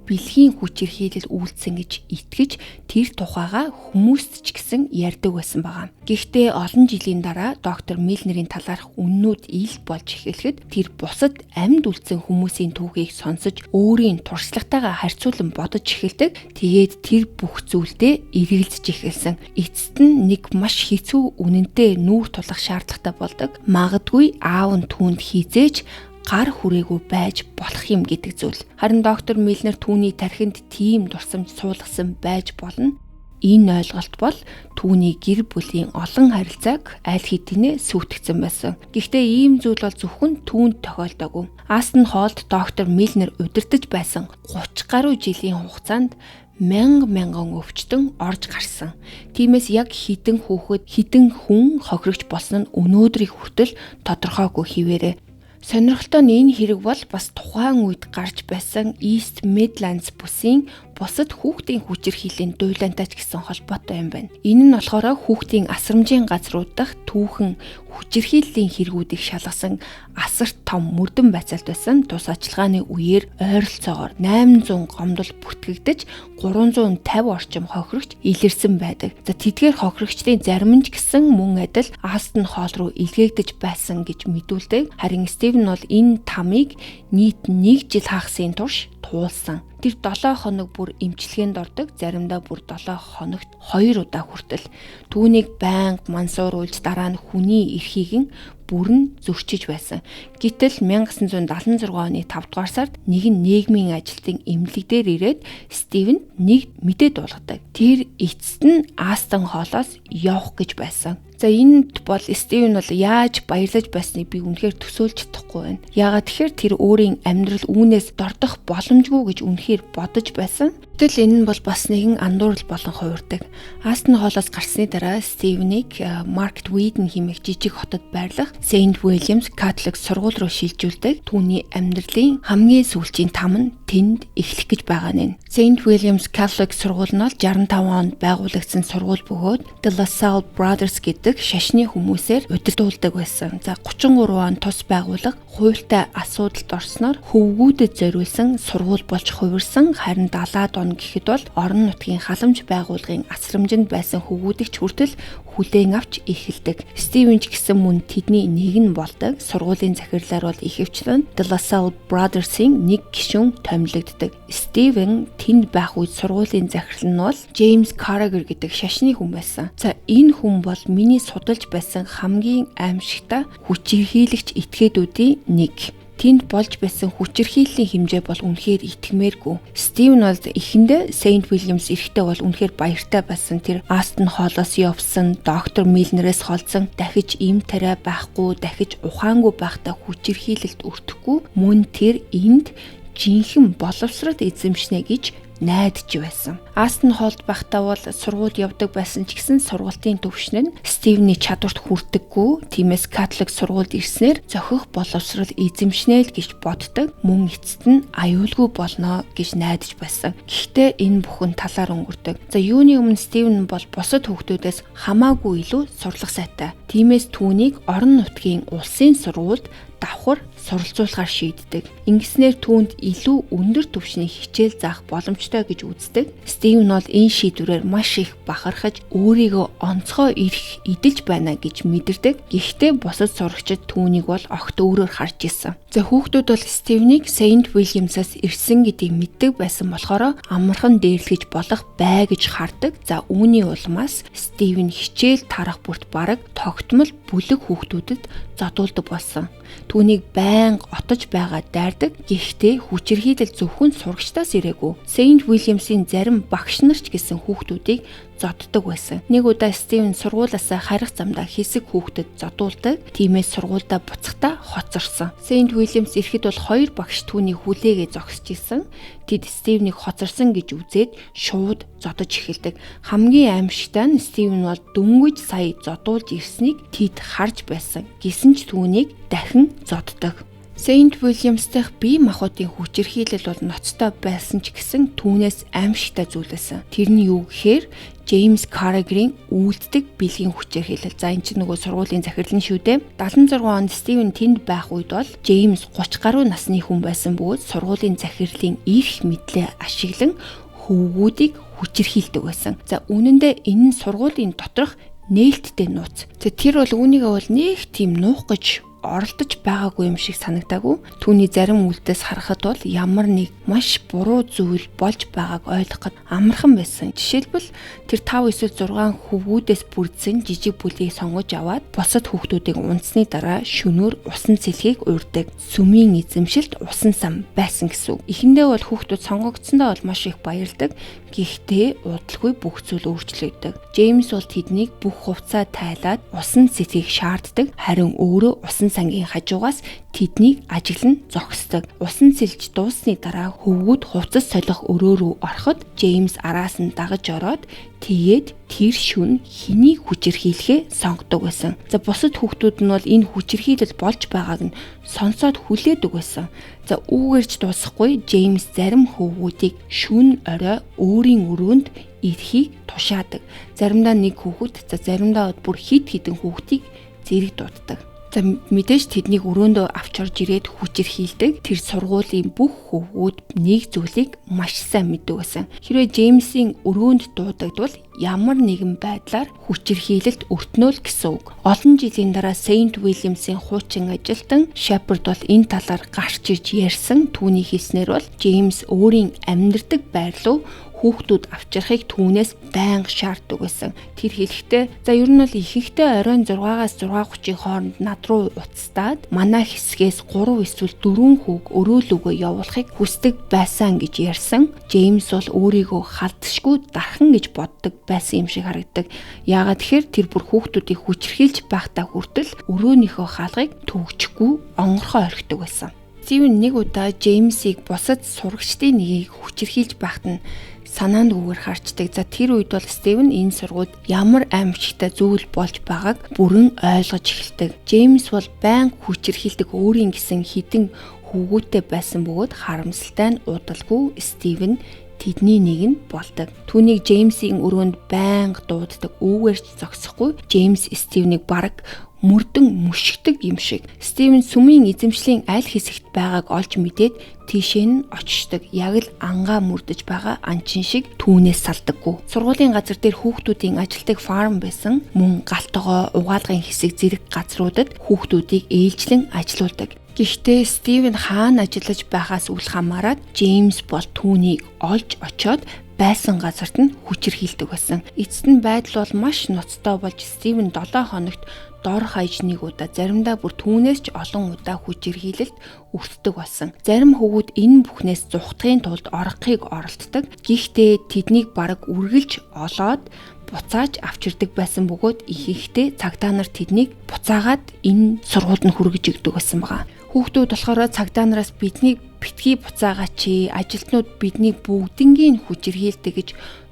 бэлгийн хүчирхийлэл үйлдсэн гэж итгэж тэр тухайга хүмүүст ч гэсэн ярьдаг байсан байгаа. Гэхдээ олон жилийн дараа доктор Милнерийн талаарх үннүүд ил болж эхлэхэд тэр бусад амьд үлдсэн хүмүүсийн түүхийг сонсож өөрийн туршлагатайгаа харьцуулан бодож эхэлдэг. Тэгээд тэр бүх зүйлдээ эргэлзэж эхэлсэн. Эцэст нь нэг маш хэцүү үнэнтэй нүүр тулах шаардлагатай болдог. Магадгүй аав нь түүнд хизээж гар хүрээгүй байж болох юм гэдэг зүйл. Харин доктор Милнер түүний тархинд тийм дурсамж суулгасан байж болно. Энэ ойлголт бол түүний гэр бүлийн олон харилцааг аль хэдийнэ сүйтгэсэн байсан. Гэхдээ ийм зүйл бол зөвхөн түүнд тохиолдоогүй. Астон Холлд доктор Милнер удирдах байсан 30 гаруй жилийн хугацаанд мянган өвчтөн орж гарсан. Тиймээс яг хідэн хүн хохирогч болсон нь өнөөдрийг хүртэл тодорхойгүй хിവэрэ. Сонирхолтой нь энэ хэрэг бол бас тухайн үед гарч байсан East Midlands бүсийн бусад хүүхдийн хүчирхийллийн дуйлаантай ч гэсэн холбоотой юм байна. Энэ нь болохоор хүүхдийн асрамжийн газрууд дахь түүхэн хүчирхийллийн хэрэгүүдийг шалгасан асарт том мөрдөн байцаалт байсан тус ажиллагааны үеэр ойролцоогоор 800 гомдол бүртгэгдэж 350 орчим хохирогч илэрсэн байдаг. За тэдгээр хохирогчдын зарим нь ч гэсэн мөн адил Астон Холл руу илгээгдэж байсан гэж мэдүүлдэг. Харин Стивен бол энэ тамыг нийт 1 жил хагасан турш туулсан. Тэр 7 хоног бүр эмчилгээнд ордог, заримдаа бүр 7 хоногт 2 удаа хүртэл. Түүнийг байнга мансууруулж дараа нь хүний эрхийг нь бүрэн зөрчиж байсан. Гэтэл 1976 оны 5 дугаар сард нэгэн нийгмийн ажилтны эмнэлэг дээр ирээд Стивен нэг мэдээ дуулгадаг. Тэр эцэст нь Астон Холлоос явах гэж байсан. За энд бол Стивен бол яаж баярлаж байсныг би үнэхээр төсөөлж чадахгүй байна. Яагаад тэгэхээр тэр өөрийн амьдрал үүнээс дордох боломжгүй гэж үнэхээр бодож байсан. Гэтэл энэ нь бол бас нэгэн андуурал болон хувирдаг. Астон Холлоос гарсны дараа Стивенийг Марк Твиден хэмээх жижиг хотод байрлах Saint Williams Catholic сургууль руу шилжүүлдэг. Түүний амьдралын хамгийн сүүлчийн там нь тэнд эхлэх гэж байгаа нь. Saint Williams Catholic сургууль нь 65 онд байгуулагдсан сургууль бөгөөд The LaSalle Brothers гэдэг шашны хүмүүсээр удирдуулдаг байсан. За 33 он тус байгууллага хуультай асуудалд орсноор хөвгүүдэд зориулсан сургууль болж хувирсан. Харин 70-аад он гэхэд бол орон нутгийн халамж байгууллагын асрамжинд байсан хөвгүүдийг ч хүртэл хүлээн авч эхэлдэг. Стивен ч гэсэн мөн тэдний нэг нь болдог. Сургуулийн захирлаар бол ихэвчлэн The LaSalle Brothers-ийн нэг гишүүн томилогддог. Стивен тэнд байх үед сургуулийн захирал нь бол James Carragher гэдэг шашны хүн байсан. За энэ хүн бол миний судалж байсан хамгийн аимшигтай хүчирхийлэгч этгээдүүдийн нэг. Тэнд болж байсан хүчирхийллийн хэмжээ бол үнэхээр итгэмээргүй. Стивен бол эхэндээ Saint Williams эрэхтэй бол үнэхээр баяртай байсан. Тэр Астон Холлоос явсан, доктор Милнерээс холдсон, дахиж им тариа байхгүй, дахиж ухаангүй байхдаа хүчирхийлэлд өртөхгүй. Мөн тэр энд жинхэнэ боловсрол эзэмшнэ гэж найдаж байсан. Астон Холлд байхдаа бол сургууль явдаг байсан ч гэсэн сургуулийн төвшин нь Стивний чадварт хүрдэггүй. Тиймээс Католик сургуульд ирснээр зохих боловсрол эзэмшнэ л гэж боддог. Мөн эцэст нь аюулгүй болно гэж найдаж байсан. Гэхдээ энэ бүхэн талаар өнгөрдөг. За юуны өмнө Стивен бол бусад хүүхдүүдээс хамаагүй илүү сурлах сайтай. Тиймээс түүнийг орон нутгийн улсын сургуульд давхар суралцуулахар шийддэг. Ингэснээр түүнд илүү өндөр түвшний хичээл заах боломжтой гэж үздэг. Стивен бол энэ шийдвэрээр маш их бахархаж өөрийгөө онцгой ирэх идэлж байна гэж мэдэрдэг. Гэхдээ бусад сурагчид түүнийг бол огт өөрөөр харж ирсэн. За хүүхдүүд бол Стивенийг Saint Williams-аас ирсэн гэдгийг мэддэг байсан болохоор амархан дээрлэж болох бай гэж хардаг. За үүний улмаас Стивен хичээл тарах бүрт бараг тогтмол бүлэг хүүхдүүдэд задуулдаг болсон. Түүнийг байнга отож байгаа дайрдаг. Гэхдээ хүчирхийлэл зөвхөн сурагчдаас ирээгүй. Saint Williams-ийн зарим багш нарч гэсэн хүүхдүүдийг зоддог байсан. Нэг удаа Стивен сургуулиасаа харих замдаа хэсэг хүүхдэд зодуулдаг. Тиймээс сургуульдаа буцахдаа хоцорсон. Saint Williams ирэхэд бол 2 багш түүнийг хүлээгээ зогсож исэн. Тэд Стивнийг хоцорсон гэж үзээд шууд зодож эхэлдэг. Хамгийн аимшигтай нь Стивен бол дөнгөж сая зодуулж ирснийг тэд харж байсан. Гэсэн ч түүнийг дахин зоддог. Saint Williams дахь бие махбодын хүчирхийлэл бол ноцтой байсан ч гэсэн түүнээс аимшигтай зүйл байсан. Тэр нь юу гэхээр James Carragher-ийн үйлддэг бэлгийн хүчирхийлэл. За энэ чинь нөгөө сургуулийн захирал нь шүү дээ. 76 онд Стивен тэнд байх үед бол James 30 гаруй насны хүн байсан бөгөөд сургуулийн захирлын эрх мэдлээ ашиглан хөвгүүдийг хүчирхийлдэг байсан. За үнэн дээр энэ нь сургуулийн доторх нээлттэй нууц. Тэр бол үүнийгээ бол нэг тийм нуух гэж оролдож байгаагүй юм шиг санагдаагүй. Түүний зарим үйлдэлээс харахад бол ямар нэг маш буруу зүйл болж байгааг ойлгоход амархан байсан. Жишээлбэл тэр 5-6 хөвгүүдээс бүрдсэн жижиг бүлийг сонгож аваад бусад хүүхдүүдийг унтсны дараа шөнөөр усан цэлхийг уурдаг. Сүмийн эзэмшилт усан сан байсан гэсэн үг. Эхэндээ бол хүүхдүүд сонгогдсондоо бол маш их баярлдаг. Гэхдээ удалгүй бүх зүйл өөрчлөгддөг. Джеймс бол тэднийг бүх хувцас тайлаад усан цэлхийг шаарддаг. Харин өөрөө усан усан сангийн хажуугаас тэднийг ажиглан зогсдог. Усан сэлж дууссаны дараа хөвгүүд хувцас солих өрөө рүү ороход Джеймс араас нь дагаж ороод тэгээд тэр шүн хэнийг хүчирхийлэхээ сонгодог байсан. За бусад хүүхдүүд нь бол энэ хүчирхийлэл болж байгааг нь сонсоод хүлээдэг байсан. За үүгээрч дуусахгүй Джеймс зарим хөвгүүдийг шүн орой өөрийн өрөөнд ирэхийг тушаадаг. Заримдаа нэг хүүхэд, за заримдаа бүр хид хідэн хүүхдийг зэрэг дууддаг. За мэдээж тэднийг өрөөндөө авч орж ирээд хүчирхийлдэг. Тэр сургуулийн бүх хөвгүүд нэг зүйлийг маш сайн мэддэг байсан. Хэрвээ Джеймсийн өрөөнд дуудагдвал ямар нэгэн байдлаар хүчирхийлэлт өртнөөл гэсэн үг. Олон жилийн дараа Saint Williams-ийн хуучин ажилтан Shepard бол энэ талаар гарч ирж ярьсан. Түүний хэлснээр бол Джеймс өөрийн амьдардаг байр руу хүүхдүүд авчрахыг түүнээс байнга шаарддаг байсан. Тэр хэлэхдээ за ер нь бол ихэнхдээ оройн 6-аас 6:30-ийн хооронд над руу уцтаад манай хэсгээс 3 эсвэл 4 хүүг өрөөлөгөө явуулахыг хүсдэг байсан гэж ярьсан. Джеймс бол өөрийгөө халдшгүй дархан гэж боддог байсан юм шиг харагдаг. Яагаад тэгэхээр тэр бүр хүүхдүүдийг хүчрхийлж байхдаа хүртэл өрөөнийхөө хаалгыг төгжихгүй онгорхоо орхидог байсан. Стивен нэг удаа Джеймсийг бусад сурагчдын нэгийг хүчирхийлж байхад нь санаанд үгээр харчдаг. За тэр үед бол Стивен энэ сургуульд ямар аимшигтай зүйл болж байгааг бүрэн ойлгож эхэлдэг. Джеймс бол байнга хүчирхийлдэг өөрийн гэсэн хідэн хүүгүүтэй байсан бөгөөд харамсалтай нь удалгүй Стивен тэдний нэг нь болдог. Түүнийг Джеймсийн өрөөнд байнга дууддаг. Үүгээрч зогсохгүй Джеймс Стивенийг бараг мөрдөн мөшгдөг юм шиг. Стивен сүмийн эзэмшлийн аль хэсэгт байгааг олж мэдээд тийшээ нь очдог. Яг л ангаа мөрдөж байгаа анчин шиг түүнээс салдаггүй. Сургуулийн газар дээр хүүхдүүдийн ажилтдаг фарм байсан. Мөн галтгоо, угаалгын хэсэг зэрэг газруудад хүүхдүүдийг ээлжлэн ажилуулдаг. Гэхдээ Стивен хаана ажиллаж байхаас үл хамааран Джеймс бол түүнийг олж очоод байсан газарт нь хүчирхийлдэг байсан. Эцэст нь байдал бол маш ноцтой болж Стивен 7 хоногт дор хаяж нэг удаа, заримдаа бүр түүнээс ч олон удаа хүчирхийлэлд өртдөг болсон. Зарим хүүгүүд энэ бүхнээс зугтахын тулд орохыг оролддог. Гэхдээ тэднийг бараг үргэлж олоод буцааж авчирдаг байсан бөгөөд ихэнхдээ цагдаа нар тэднийг буцаагаад энэ сургуульд нь хүргэж өгдөг байсан байгаа. Хүүхдүүд болохоор цагдаа нараас биднийг битгий буцаагач, ажилтнууд биднийг бүгднгийн хүчирхийлдэг гэж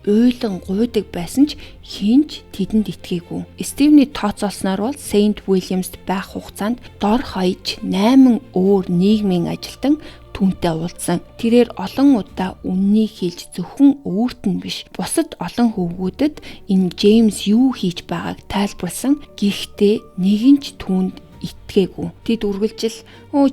уйлан гуйдаг байсан ч хинч тэдэнд итгээгүй. Стивний тооцоолсноор бол Saint Williams-д байх хугацаанд дор хаяж 8 өөр нийгмийн ажилтан түүнтэй уулзсан. Тэрээр олон удаа үннийг хэлж зөвхөн өөрт нь биш, бусад олон хөвгүүдэд энэ Джеймс юу хийж байгааг тайлбарласан. Гэхдээ нэгэн ч түүнд итгээгүй. Тэд үргэлжил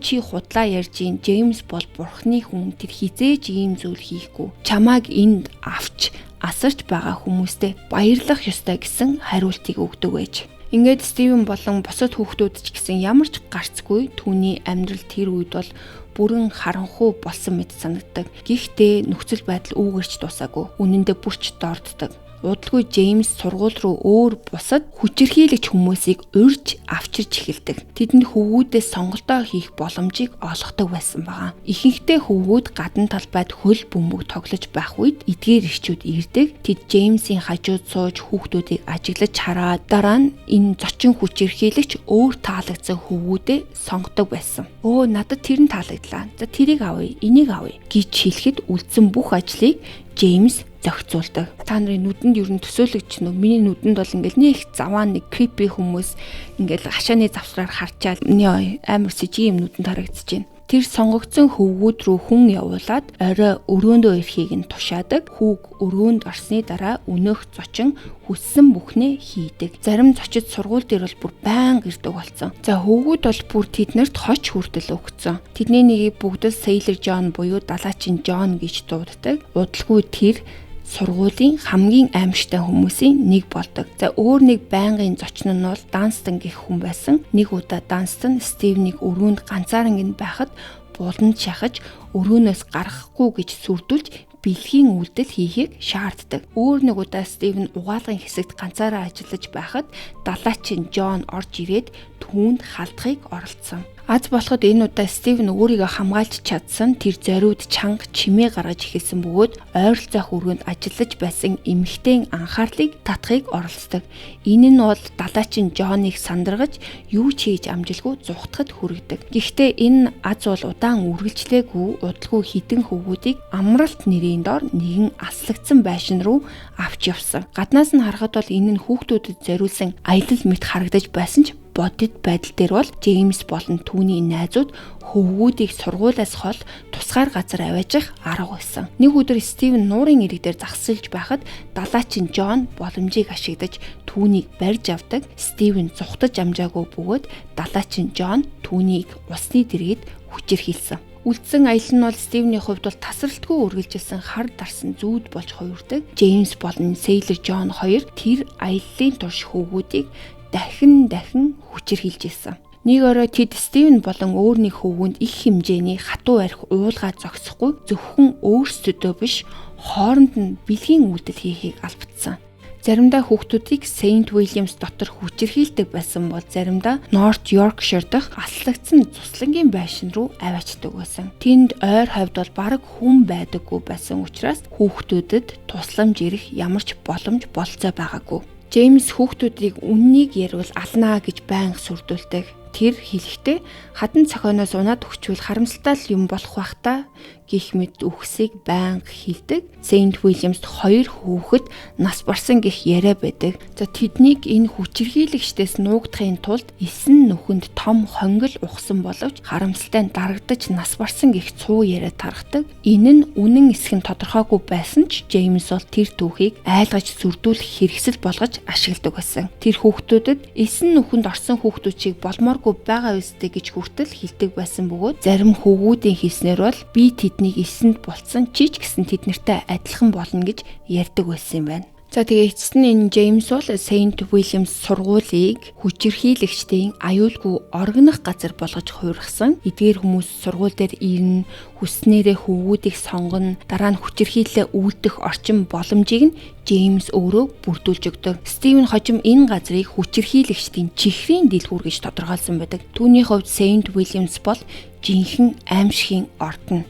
чи худлаа ярьж ийн, Джеймс бол бурхны хүн, тэр хизээж ийм зүйл хийхгүй. Чамааг энд авч асарч байгаа хүмүүстэй баярлах ёстой гэсэн хариултыг өгдөг байж. Ингээд Стивен болон бусад хүүхдүүд ч гэсэн ямар ч гарцгүй түүний амьдрал тэр үед бол бүрэн харанхуй болсон мэт санагддаг. Гэхдээ нөхцөл байдал үүгээрч дуусаагүй. Үнэндээ бүрч дорддог. Удалгүй Джеймс сургууль руу өөр бусад хүчирхийлэгч хүмүүсийг урьж авчирч эхэлдэг. Тэдэнд хөвгүүдээс сонголтоо хийх боломжийг олгодог байсан байгаа. Ихэнхдээ хөвгүүд гадна талбайд хөл бөмбөг тоглож байх үед эдгээр ирчүүд ирдэг. Тэд Джеймсийн хажууд сууж хүүхдүүдийг ажиглаж хараад дараа нь энэ зочин хүчирхийлэгч өөр таалагдсан хөвгүүдээ сонгодог байсан. Надад тэр нь таалагдлаа. За тэрийг авъя, энийг авъя гэж хэлэхэд үлдсэн бүх ажлыг Джеймс зохицуулдаг. Та нарын нүдэнд ер нь төсөөлөгч нөө миний нүдэнд бол ингээл нэг заваа нэг creepy хүмүүс ингээл хашааны завсраар харчаал амар сэжиг юм нүдэнд харагдаж байна. Тэр сонгогдсон хөвгүүд рүү хүн явуулаад орой өрөөндөө ирэхийг нь тушаадаг. Хүүг өрөөнд орсны дараа өнөөх зочин хүссэн бүхнээ хийдэг. Зарим зочид сургууль дээр бол бүр байнга ирдэг болсон. За хөвгүүд бол бүр тэднэрт хоч хүртэл өгцөн. Тэдний нэгийг бүгд Sailor John буюу далаачин John гэж дууддаг. Удалгүй тэр сургуулийн хамгийн аимшигтай хүмүүсийн нэг болдог. За өөр нэг байнгын зочин нь бол Данстон гэх хүн байсан. Нэг удаа Данстон Стивнийг өрөөнд ганцаараа ингэ байхад буланд шахаж өрөөнөөс гарахгүй гэж сүрдүүлж бэлгийн үйлдэл хийхийг шаарддаг. Өөр нэг удаа Стивен угаалгын хэсэгт ганцаараа ажиллаж байхад далаачин Джон орж ирээд түүнд халдахыг оролдсон. Аз болоход энэ удаа Стивен өөрийгөө хамгаалж чадсан тэр зориуд чанга чимээ гаргаж эхэлсэн бөгөөд ойролцоох өргөнд ажиллаж байсан эмэгтэйн анхаарлыг татахыг оролцдог. Энэ нь бол далайчин Джоныг сандаргаж юу ч хийж амжилгүй зүхтахад хүргэдэг. Гэхдээ энэ аз бол удаан үргэлжлээгүй удалгүй хідэн хөвгүүдийг амралт нэрийн дор нэгэн аслагдсан байшин руу авч явсан. Гаднаас нь харахад бол энэ нь хүүхдүүдэд зориулсан аялал мэт харагдаж байсан ч бодит байдал дээр бол Джеймс болон түүний найзууд хөвгүүдийг сургуулиас хол тусгаар газар аваажих арга байсан. Нэг өдөр Стивен нуурын ирэг дээр загсалж байхад далайчин Джон боломжийг ашиглаж түүнийг барьж авдаг. Стивен зүхтаж амжаагүй бөгөөд далайчин Джон түүнийг усны дэргэд хүчирхийлсэн. Үлдсэн аялал нь бол Стивний хувьд бол тасралтгүй үргэлжилсэн хар дарсан зүүд болж хувирдаг. Джеймс болон Сейлор Джон хоёр тэр аяллаа турш хөвгүүдийг дахин хүчирхийлж ирсэн. Нэг орой тэд Стивен болон өөр нэг хөвгүнд их хэмжээний хатуу арх уулгаа зогсохгүй зөвхөн өөрсдөө биш хооронд нь бэлгийн үйлдэл хийхийг албадсан. Заримдаа хүүхдүүдийг Saint Williams дотор хүчирхийлдэг байсан бол заримдаа North Yorkshire дахь аслагдсан цуслангийн байшин руу аваачдаг байсан. Тэнд ойр хавьд бол бараг хүн байдаггүй байсан учраас хүүхдүүдэд тусламж ирэх ямар ч боломж болцоо байгаагүй. Джеймс хүүхдүүдийг үннийг ярил алнаа гэж байнга сүрдүүлдэг. Тэр хэлэхдээ хадан цохиноос унаад өгчвөл харамсалтай л юм болох бах та гэх мэт үгсийг байнга хэлдэг. Saint Williams-д 2 хүүхэд нас барсан гэх яриа байдаг. За тэднийг энэ хүчирхийлэгчдээс нуугдахын тулд эсэн нүхэнд том хонгил ухсан боловч харамсалтай дарагдаж нас барсан гэх цуу яриа тархдаг. Энэ нь үнэн эсэх нь тодорхойгүй байсан ч Джеймс бол тэр түүхийг айлгаж сүрдүүлэх хэрэгсэл болгож ашигладаг байсан. Тэр хүүхдүүдэд эсэн нүхэнд орсон хүүхдүүчийг болмооргүй байгаа үстэй гэж хүртэл хэлдэг байсан бөгөөд зарим хөвгүүдийн хэлснээр бол би тэднийг эсэнд болцсон чи ч гэсэн тэднэртэй адилхан болно гэж ярьдаг байсан юм байна. За тэгээ эцэст нь энэ Джеймс бол Saint Williams сургуулийг хүчирхийлэгчдийн аюулгүй оргинох газар болгож хувиргасан. Эдгээр хүмүүс сургууль дээр ирнэ, хүснээрээ хөвгүүдийг сонгоно, дараа нь хүчирхийлэлээ үйлдэх орчин боломжийг нь Джеймс өөрөө бүрдүүлж өгдөг. Стивен хожим энэ газрыг хүчирхийлэгчдийн чихрийн дэлгүүр гэж тодорхойлсон байдаг. Түүний хувьд Saint Williams бол жинхэнэ аимшигын ордон.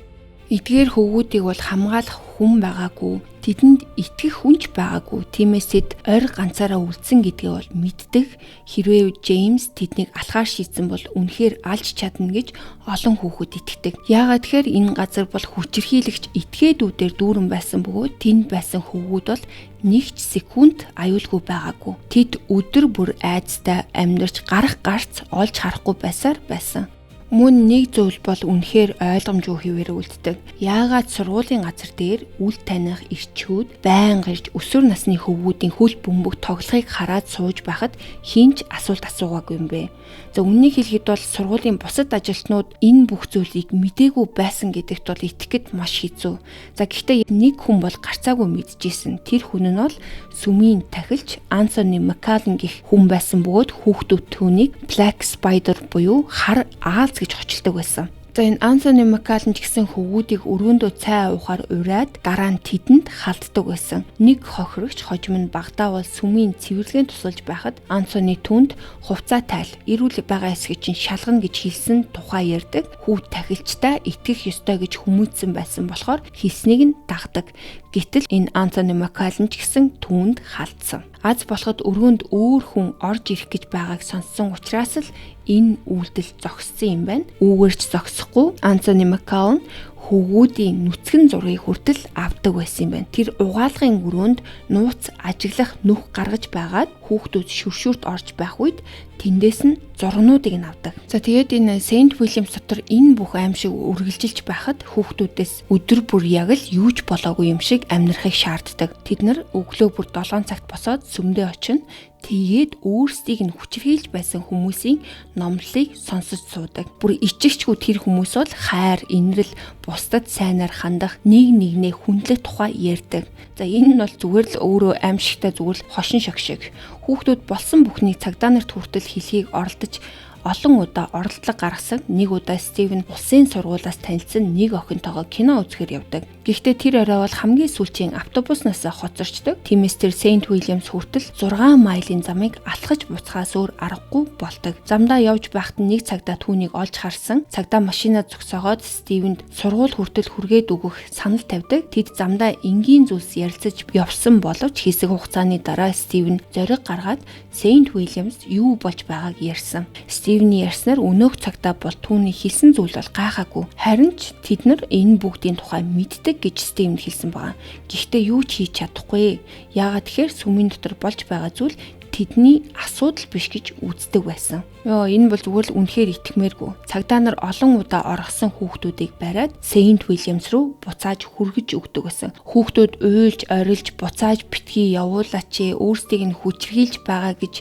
Эдгээр хөвгүүдийг бол хамгаалах хүн байгаагүй, тэдэнд итгэх хүнч байгаагүй. Тиймээс тэд ойр ганцаараа үлдсэн гэдгээ бол мэддэг. Хэрвээ Джеймс тэднийг алхаар шийдсэн бол үнэхээр алж чадна гэж олон хүүхэд итгэдэг. Яагаад тэгэхээр энэ газар бол хүчирхийлэгч этгээдүүдээр дүүрэн байсан бөгөөд тэнд байсан хөвгүүд бол нэг ч секунд аюулгүй байгаагүй. Тэд өдөр бүр айцтай амьдарч гарах гарц олж харахгүй байсан. Мөн нэг зүйл бол үнэхээр ойлгомжгүй хэвээр үлддэг. Яагаад сургуулийн газар дээр үл таних ирчүүд байнга ирж өсвөр насны хөвгүүдийн хөл бөмбөг тоглохыг хараад сууж байхад хинч асуулт асуугаагүй юм бэ. За үннийг хэлэхэд бол сургуулийн бусад ажилтнууд энэ бүх зүйлийг мдээгүй байсан гэдэгт бол итгэхэд маш хэцүү. За гэхдээ нэг хүн бол гарцаагүй мэдчихсэн. Тэр хүн нь бол сүмийн тахилч Anthony McCallum гэх хүн байсан бөгөөд хүүхдүүд түүнийг Black Spider буюу хар аалз гэж очилдог байсан. За энэ Anthony McCallum ч гэсэн хөвгүүдийг өрөөндөө цай уухаар ураад дараа нь тэдэнд халддаг байсан. Нэг хохирогч хожим нь багтаа бол сүмийн цэвэрлэгийн тусалж байхад Anthony түнд хувцаа тайл эрүүл байгаа эсгээ чинь шалгана гэж хэлсэн тухай ярьдаг. Хүү тахилчтай итгэх ёстой гэж хүмүүжсэн байсан болохоор хэлснийг нь дагдаг. Гэтэл энэ Anthony McCallum ч гэсэн түүнд халдсан. Аз болоход өрөөнд өөр хүн орж ирэх гэж байгааг сонссон учраас л энэ үйлдэл зогссон юм байна. Үүгээрч зогсохгүй Anthony McCallum хөвгүүдийн нүцгэн зургийг хүртэл авдаг байсан юм байна. Тэр угаалгын өрөөнд нууц ажиглах нүх гаргаж байгаад хүүхдүүд шүршүрт орж байх үед тэндээс нь зургнуудыг нь авдаг. За тэгээд энэ Saint Williams дотор энэ бүх аимшиг үргэлжилж байхад хүүхдүүдээс өдөр бүр яг л юуж болоогүй юм шиг амьдрахыг шаарддаг. Тэд нар өглөө бүр 7 цагт босоод сүмдээ очино. Тэгээд өөрсдийг нь хүчирхийлж байсан хүмүүсийн номлолыг сонсож суудаг. Бүр ичигчгүй тэр хүмүүс бол хайр, инрэл, бусдад сайнаар хандах, нэг нэгнээ хүндлэх тухай ярьдаг. За энэ нь бол зүгээр л өөрөө аимшигтай зүгээр л хошин шог шиг. Хүүхдүүд болсон бүхнийг цагдаа нарт хүртэл хэлхийг оролдож олон удаа оролдлого гаргасан. Нэг удаа Стивен улсын сургуулиас танилцсан нэг охинтойгоо кино үзэхээр явдаг. Гэхдээ тэр орой бол хамгийн сүүлийн автобуснаас хоцорчдөг. Тиймээс тэр Сент Уильямс хүртэл 6 милийн замыг алхаж буцахаас өөр аргагүй болдог. Замдаа явж байхад нэг цагдаа түүнийг олж харсан. Цагдаа машинаа зогсоогоод Стивенд сургууль хүртэл хүргээд өгөх санал тавьдаг. Тэд замдаа энгийн зүйлс ярилцаж явсан боловч хэсэг хугацааны дараа Стивен зориг гаргаад Сент Уильямс юу болж байгааг ярьсан. Стивений ярьснаар өнөөх цагдаа бол түүний хэлсэн зүйл бол гайхаагүй. Харин ч тэд нар энэ бүгдийн тухай мэддэг гэж Стивен хэлсэн байгаа. Гэхдээ юу ч хийж чадахгүй. Яагаад тэгэхээр сүмийн дотор болж байгаа зүйл тэдний асуудал биш гэж үздэг байсан. Энэ бол зүгээр л үнэхээр итгэмээргүй. Цагдаа нар олон удаа оргосон хүүхдүүдийг бариад Сент Уильямс руу буцааж хүргэж өгдөг байсан. Хүүхдүүд уйлж, орилж, буцааж битгий явуулаач, өөрсдийг нь хүчрхийлж байгаа гэж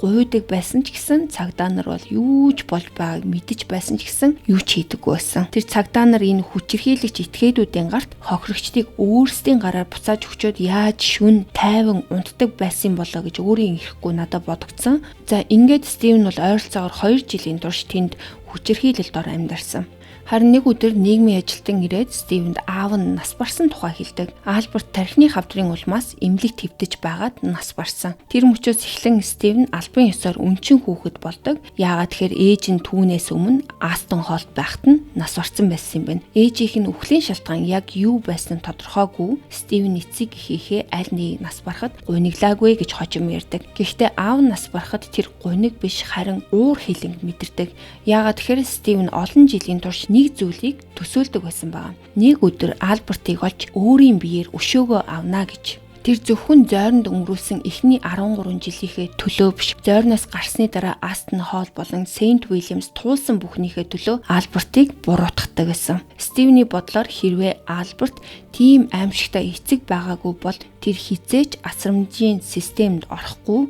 гуйдаг байсан ч гэсэн цагдаа нар бол юу ч болж байгааг мэдэж байсан ч гэсэн юу ч хийдэггүй байсан. Тэр цагдаа нар энэ хүчирхийлэгч этгээдүүдийн гарт хохирогчдыг өөрсдийн гараар буцааж өгчөөд яаж шүн тайван унтдаг байсан болоо гэж өөрийн ирэхгүй надад бодогдсон. За ингээд Стивен бол ойролцоогоор 2 жилийн турш тэнд хүчирхийлэлд ор амьдарсан. Харин нэг өдөр нийгмийн ажилтан ирээд Стивенд аав нь нас барсан тухай хэлдэг. Альберт тархины хавдрын улмаас эмнэлэг твтэж байгаад нас барсан. Тэр мөчөөс эхлэн Стивен албан ёсоор өнчин хүүхэд болдог. Яагаад тэгэхээр ээж нь түүнээс өмнө Астон Холлд байхад нь нас барсан байсан юм байна. Ээжийнх нь үхлийн шалтгаан яг юу байсан тодорхойгүй. Стивен эцэг эхийнхээ аль нэгийг нас барахад гуниглаагүй гэж хожим ярьдаг. Гэхдээ аав нь нас барахад тэр гуниг биш харин уур хилэнг мэдэрдэг. Яагаад тэгэхээр Стивен олон жилийн турш нэг зүйлийг төсөөлдөг байсан байна. Нэг өдөр Альбертыг олж өөрийн биеэр өшөөгөө авна гэж. Тэр зөвхөн зойронд өнгөрүүлсэн эхний 13 жилийнхээ төлөө биш. Зойрноос гарсны дараа Астон Холл болон Сент Уильямс туулсан бүхнийхээ төлөө Альбертыг буруутгадаг байсан. Стивений бодлоор хэрвээ Альберт тийм аимшигтай эцэг байгаагүй бол тэр хизээч асрамжийн системд орохгүй.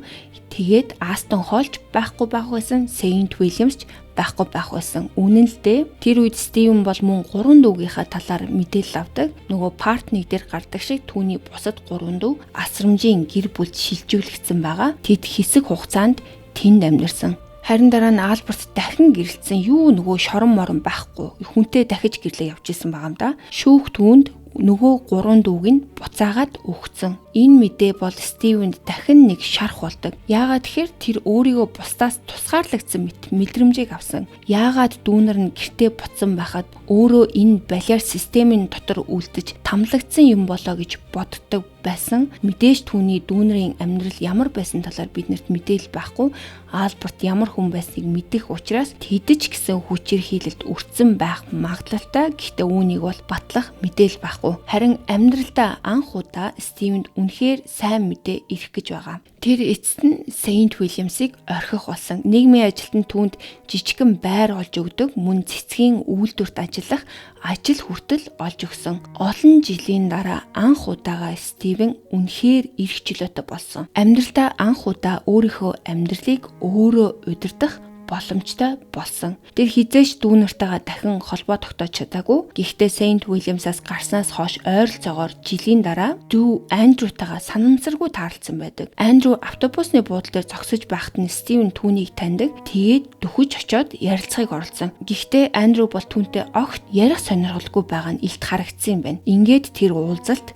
Тэгээд Астон Холлч байхгүй байсан, Сент Уильямс байхгүй байсан. Үнэн л дээ. Тэр үед Стивен бол мөн 3 дүүгийнхаа талаар мэдээлэл авдаг. Нөгөө партник дээр гардаг шиг түүний бусад 3 дүү асрамжийн гэр бүлд шилжүүлэгдсэн байгаа. Тэд хэсэг хугацаанд тэнд амьдарсан. Харин дараа нь Альберт дахин гэрэлтсэн. Юу нөгөө шорон морон байхгүй. Хүнтэй дахиж гэрлээ явж исэн байгаа юм да. Шүүх түүнд нөгөө 3 дүүг нь буцаагаад өгцөн. Энэ мэдээ бол Стивенд дахин нэг шарх болдог. Яагаад тэгэхээр тэр өөрийгөө бусдаас тусгаарлагдсан мэдрэмжийг авсан. Яагаад дүүнер нь гэртээ буцсан байхад өөрөө энэ балиар системийн дотор үлдэж тамлагдсан юм болоо гэж боддог байсан. Мэдээж түүний дүүнерийн амьдрал ямар байсан талаар биднэрт мэдээлэл байхгүй. Альберт ямар хүн байсныг мэдэх учраас тэдэж гисэн хүчирхийлэлд өртсөн байх магадлалтай. Гэхдээ үүнийг бол батлах мэдээлэл байхгүй. Харин амьдралдаа анх удаа Стивенд үнэхээр сайн мэдээ ирэх гэж байгаа. Тэр эцэст нь Сент Уильямсыг орхих болсон. Нийгмийн ажилтнанд түүнд жижигхэн байр олж өгдөг, мөн цэцгийн үйлдвэрт ажиллах ажил хүртэл олж өгсөн. Олон жилийн дараа анх удаага Стивен үнэхээр эрх чөлөөтэй болсон. Амьдралдаа анх удаа өөрийнхөө амьдралыг өөрөө удирдах боломжтой болсон. Тэр хизээш дүүнэртэйгээ дахин холбоо тогтоож чадаагүй. Гэхдээ Сент Уильямсаас гарснаас хойш ойролцоогоор жилийн дараа дүү Андрютайгаа санамсаргүй таарлцсан байдаг. Андрю автобусны буудлын дээр зогсож байхад нь Стивен түүнийг таньдаг. Тэгээд дөхөж очиод ярилцахыг оролцсон. Гэхдээ Андрю бол түүнтэй огт ярих сонирхолгүй байгаа нь илт харагдсан юм байна. Ингээд тэр уулзалт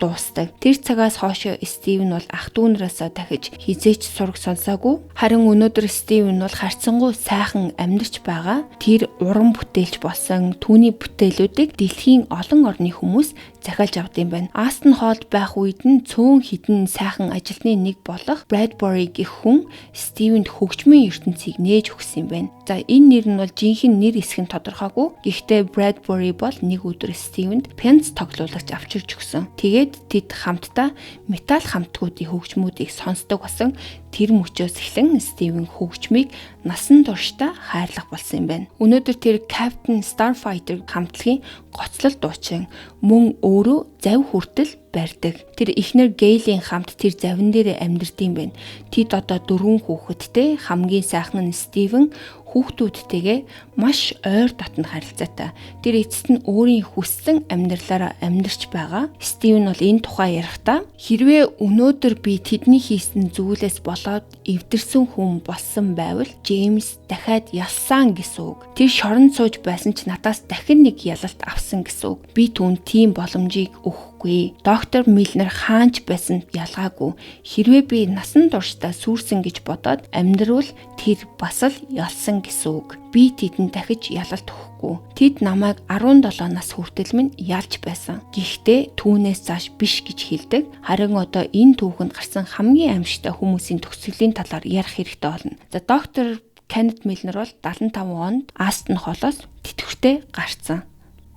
дуустав. Тэр цагаас хойш Стивен бол ах дүүнээсээ дахиж хизээч сураг сонсоогүй. Харин өнөөдөр Стивен бол харьцангуй сайхан амьдарч байгаа. Тэр уран бүтээлч болсон. Түүний бүтээлүүдийг дэлхийн олон орны хүмүүс захиалж авд юм байна. Астон Холлд байх үед нь цөөн хідэн сайхан ажилтны нэг болох Bradbury гэх хүн Стивенд хөгжмийн ертөнцийг нээж өгсөн юм байна. За энэ нэр нь бол жинхэнэ нэр хэсэг нь тодорхойгүй. Гэхдээ Bradbury бол нэг өдөр Стивенд пианиц тоглуулагч авчирч өгсөн. Тэгээд тэд хамтдаа металл хамтгуудын хөгжмүүдийг сонсдог болсон. Тэр мөчөөс эхлэн Стивен хөгжмийг насан туршдаа хайрлах болсон юм байна. Өнөөдөр тэр Captain Starfighter хамтлагийн гоцлол дуучин мөн өөрөө завь хүртэл барьдаг. Тэр эхнэр Гейлийн хамт тэр завин дээр амьдэрдэм байна. Тэд одоо 4 хүүхэдтэй. Хамгийн сайхан нь Стивен хүүхдүүдтэйгээ маш ойр дотн харилцаатай. Тэр эцэст нь өөрийн хүссэн амьдралаараа амьдарч байгаа. Стивен бол энэ тухай ярихдаа хэрвээ өнөөдөр би тэдний хийсэн зүйлээс болоод эвдэрсэн хүн болсон байвал Джеймс дахиад ялсан гэсэн үг. Тэр шоронд сууж байсан ч надаас дахин нэг ялалт авсан гэсэн үг. Би түүнд тийм боломжийг өгөхгүй. Доктор Милнер хаанч байсан ялгаагүй. Хэрвээ би насан туршдаа сүрсэн гэж бодоод амьдрал тэр бас л ялсан гэсэн үг. Би тэдэнд дахиж ялалт өгөхгүй. Тэд намайг 17 нас хүртэл минь ялж байсан. Гэхдээ түүнээс цааш биш гэж хэлдэг. Харин одоо энэ түүхэнд гарсан хамгийн аимшигтай хүмүүсийн төгсгөлийн талаар ярих хэрэгтэй болно. За доктор Кеннет Милнер бол 75 онд Астон Холлоос тэтгэвртэй гарсан.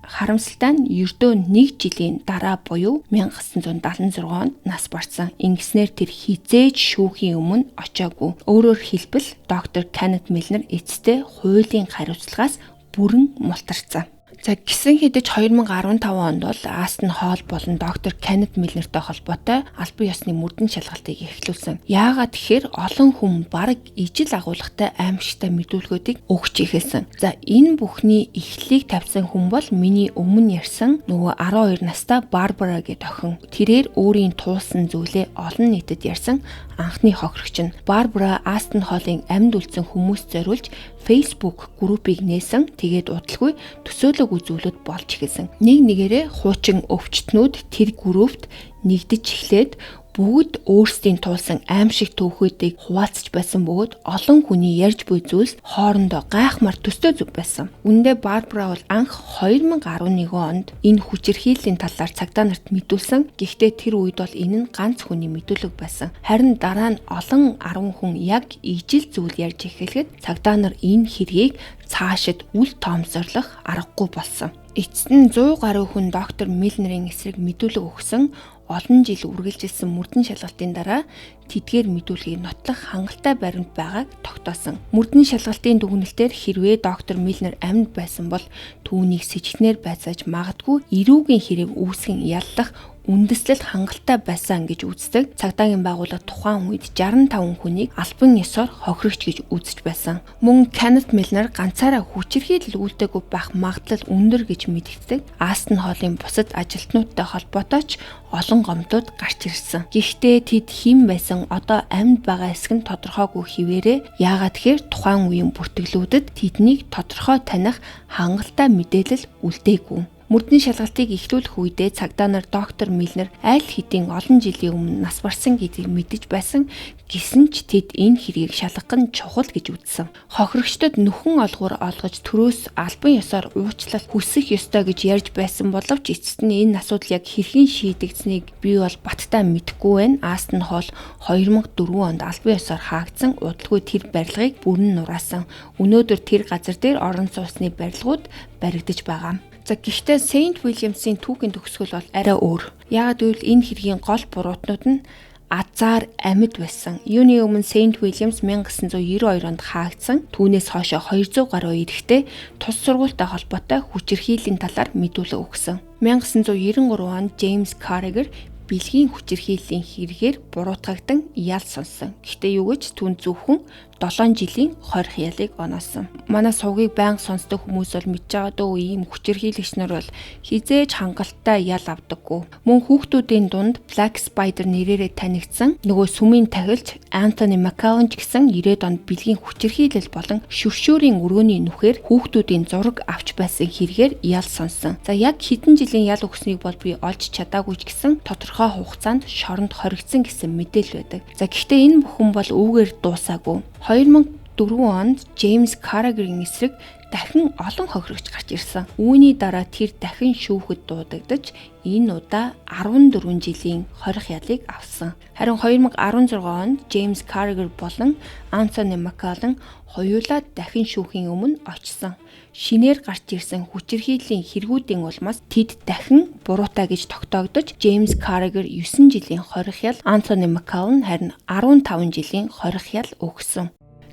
Харамсалтай нь ердөө 1 жилийн дараа буюу 1976 онд нас барсан. Ингэснээр тэр хизээж шүүхийн өмнө очоогүй. Өөрөөр хэлбэл доктор Кеннет Милнер эцэстээ хуулийн хариуцлагаас бүрэн мултарсан. За гисэн хэдэж 2015 онд бол Астон Холл болон доктор Кеннет Милнертэй холбоотой албан ёсны мөрдөн шалгалтыг эхлүүлсэн. Яагаад тэгэхээр олон хүн бараг ижил агуулгатай аимшигтай мэдүүлгүүдийг өгч ихэлсэн. За энэ бүхний эхлэлийг тавьсан хүн бол миний өмнө ярьсан нөгөө 12 настай Барбара гэдэг охин. Тэрээр өөрийн туулсан зүйлээ олон нийтэд ярьсан анхны хохирогч нь. Барбара Астон Холлын амьд үлдсэн хүмүүст зориулж Facebook группийг нээсэн. Тэгээд удалгүй төсөөлөг үзүүлэлт болж эхэлсэн. Нэг нэгээрээ хуучин өвчтнүүд тэр группт нэгдэж эхлээд бүгд өөрсдийн туулсан аимшиг түүхүүдийг хуваалцаж байсан бөгөөд олон хүний ярьж буй зүйлс хоорондоо гайхмаар төстэй зүг байсан. Үүндээ Барбара бол анх 2011 онд энэ хүчирхийллийн талаар цагдаа нарт мэдүүлсэн. Гэхдээ тэр үед бол энэ нь ганц хүний мэдүүлэг байсан. Харин дараа нь олон 10 хүн яг ижил зүйл ярьж эхлэхэд цагдаа нар энэ хэргийг цаашид үл тоомсорлох аргагүй болсон. Эцэст нь 100 гаруй хүн доктор Милнерийн эсрэг мэдүүлэг өгсөн. Олон жил үргэлжилсэн мөрдөн шалгалтын дараа тэдгээр мэдүүлгийг нотлох хангалттай баримт байгааг тогтоосон. Мөрдөн шалгалтын дүгнэлтээр хэрвээ доктор Милнер амьд байсан бол түүнийг сэжигтнээр байцааж магадгүй эрүүгийн хэрэг үүсгэн яллах үндэслэл хангалттай байсан гэж үздэг. Цагдаагийн байгууллага тухайн үед 65 хүнийг албан ёсоор хохирогч гэж үзэж байсан. Мөн Кеннет Милнер ганцаараа хүчирхийлэл үйлдээгүй байх магадлал өндөр гэж мэдэгддэг. Астон Холлын бусад ажилтнуудтай холбоотой ч олон гомдууд гарч ирсэн. Гэхдээ тэд хэн байсан одоо амьд байгаа эсэх нь тодорхойгүй хിവэрээ. Яагаад тэгэхээр тухайн үеийн бүртгэлүүдэд тэднийг тодорхой таних хангалттай мэдээлэл үлдээгүй. Мөрдөн шалгалтыг эхлүүлэх үедээ цагдаа нар доктор Милнер аль хэдийн олон жилийн өмнө нас барсан гэдгийг мэдэж байсан. Гэсэн ч тэд энэ хэргийг шалгах нь чухал гэж үзсэн. Хохирогчдод нөхөн олгоор олгож төрөөс албан ёсоор уучлалт хүсэх ёстой гэж ярьж байсан боловч эцэст нь энэ асуудал яг хэрхэн шийдэгдсэнийг би бол баттай мэдэхгүй байна. Астон Холл 2004 онд албан ёсоор хаагдсан. Удалгүй тэр барилгыг бүрэн нураасан. Өнөөдөр тэр газар дээр орон сууцны барилгууд баригдаж байгаа. За гэхдээ Saint Williams-ийн түүхийн төгсгөл бол арай өөр. Яагаад гэвэл энэ хэргийн гол буруутнууд нь азар амьд байсан. Юуны өмнө Saint Williams 1992 онд хаагдсан. Түүнээс хойшоо 200 гаруй эрэхтэй тус сургуультай холбоотой хүчирхийллийн талаар мэдүүлэг өгсөн. 1993 онд James Carragher бэлгийн хүчирхийллийн хэрэгээр буруутгагдан ял сонсон. Гэхдээ юу гэж түн зөвхөн 7 жилийн хорих ялыг оноосон. Манай сувгийг байнга сонсдог хүмүүс бол мэдж байгаа дөө ийм хүчирхийлэгч нар бол хизээж хангалттай ял авдаггүй. Мөн хүүхдүүдийн дунд Black Spider нэрээрээ танигдсан нөгөө сүмийн тахилч Anthony McCallum гэсэн 90-ад онд бэлгийн хүчирхийлэл болон шүршүүрийн өрөөний нүхээр хүүхдүүдийн зураг авч байсан хэрэгээр ял сонсон. За яг хэдэн жилийн ял өгснийг бол би олж чадаагүй ч гэсэн тодорхой хугацаанд шоронд хоригдсон гэсэн мэдээлэл байдаг. За гэхдээ энэ бүхэн бол үүгээр дуусаагүй. 2004 онд James Carragher-ийн эсрэг дахин олон хохирогч гарч ирсэн. Үүний дараа тэр дахин шүүхэд дуудагдаж энэ удаа 14 жилийн хорих ялыг авсан. Харин 2016 онд James Carragher болон Anthony McCallum хоёулаа дахин шүүхийн өмнө очсон. Шинээр гарч ирсэн хүчирхийллийн хэрэгүүдийн улмаас тэд дахин буруутай гэж тогтоогдож James Carragher 9 жилийн хорих ял, Anthony McCallum харин 15 жилийн хорих ял өгсөн.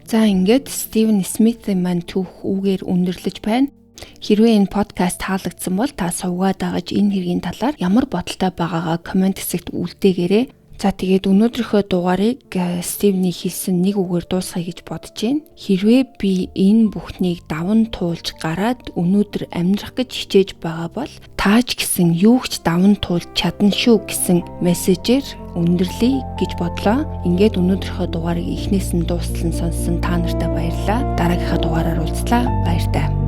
За ингээд Стивен Смитийн маань түүх үүгээр өндөрлөж байна. Хэрвээ энэ подкаст таалагдсан бол та сувгаад дагаж энэ хэргийн талаар ямар бодолтой байгаагаа комент хэсэгт үлдээгээрэй. За тэгээд өнөөдрийнхөө дугаарыг Стивний хэлсэн нэг үгээр дуусгая гэж бодож байна. Хэрвээ би энэ бүхнийг даван туулж гараад өнөөдөр амьдрах гэж хичээж байгаа бол тааж гэсэн юугч даван туулж чадна шүү гэсэн мессежээр өндөрлөе гэж бодлоо. Ингээд өнөөдрийнхөө дугаарыг эхнээс нь дуустал нь сонссон та нартай баярлалаа. Дараагийнхаа дугаараар уулзлаа. Баяр таа.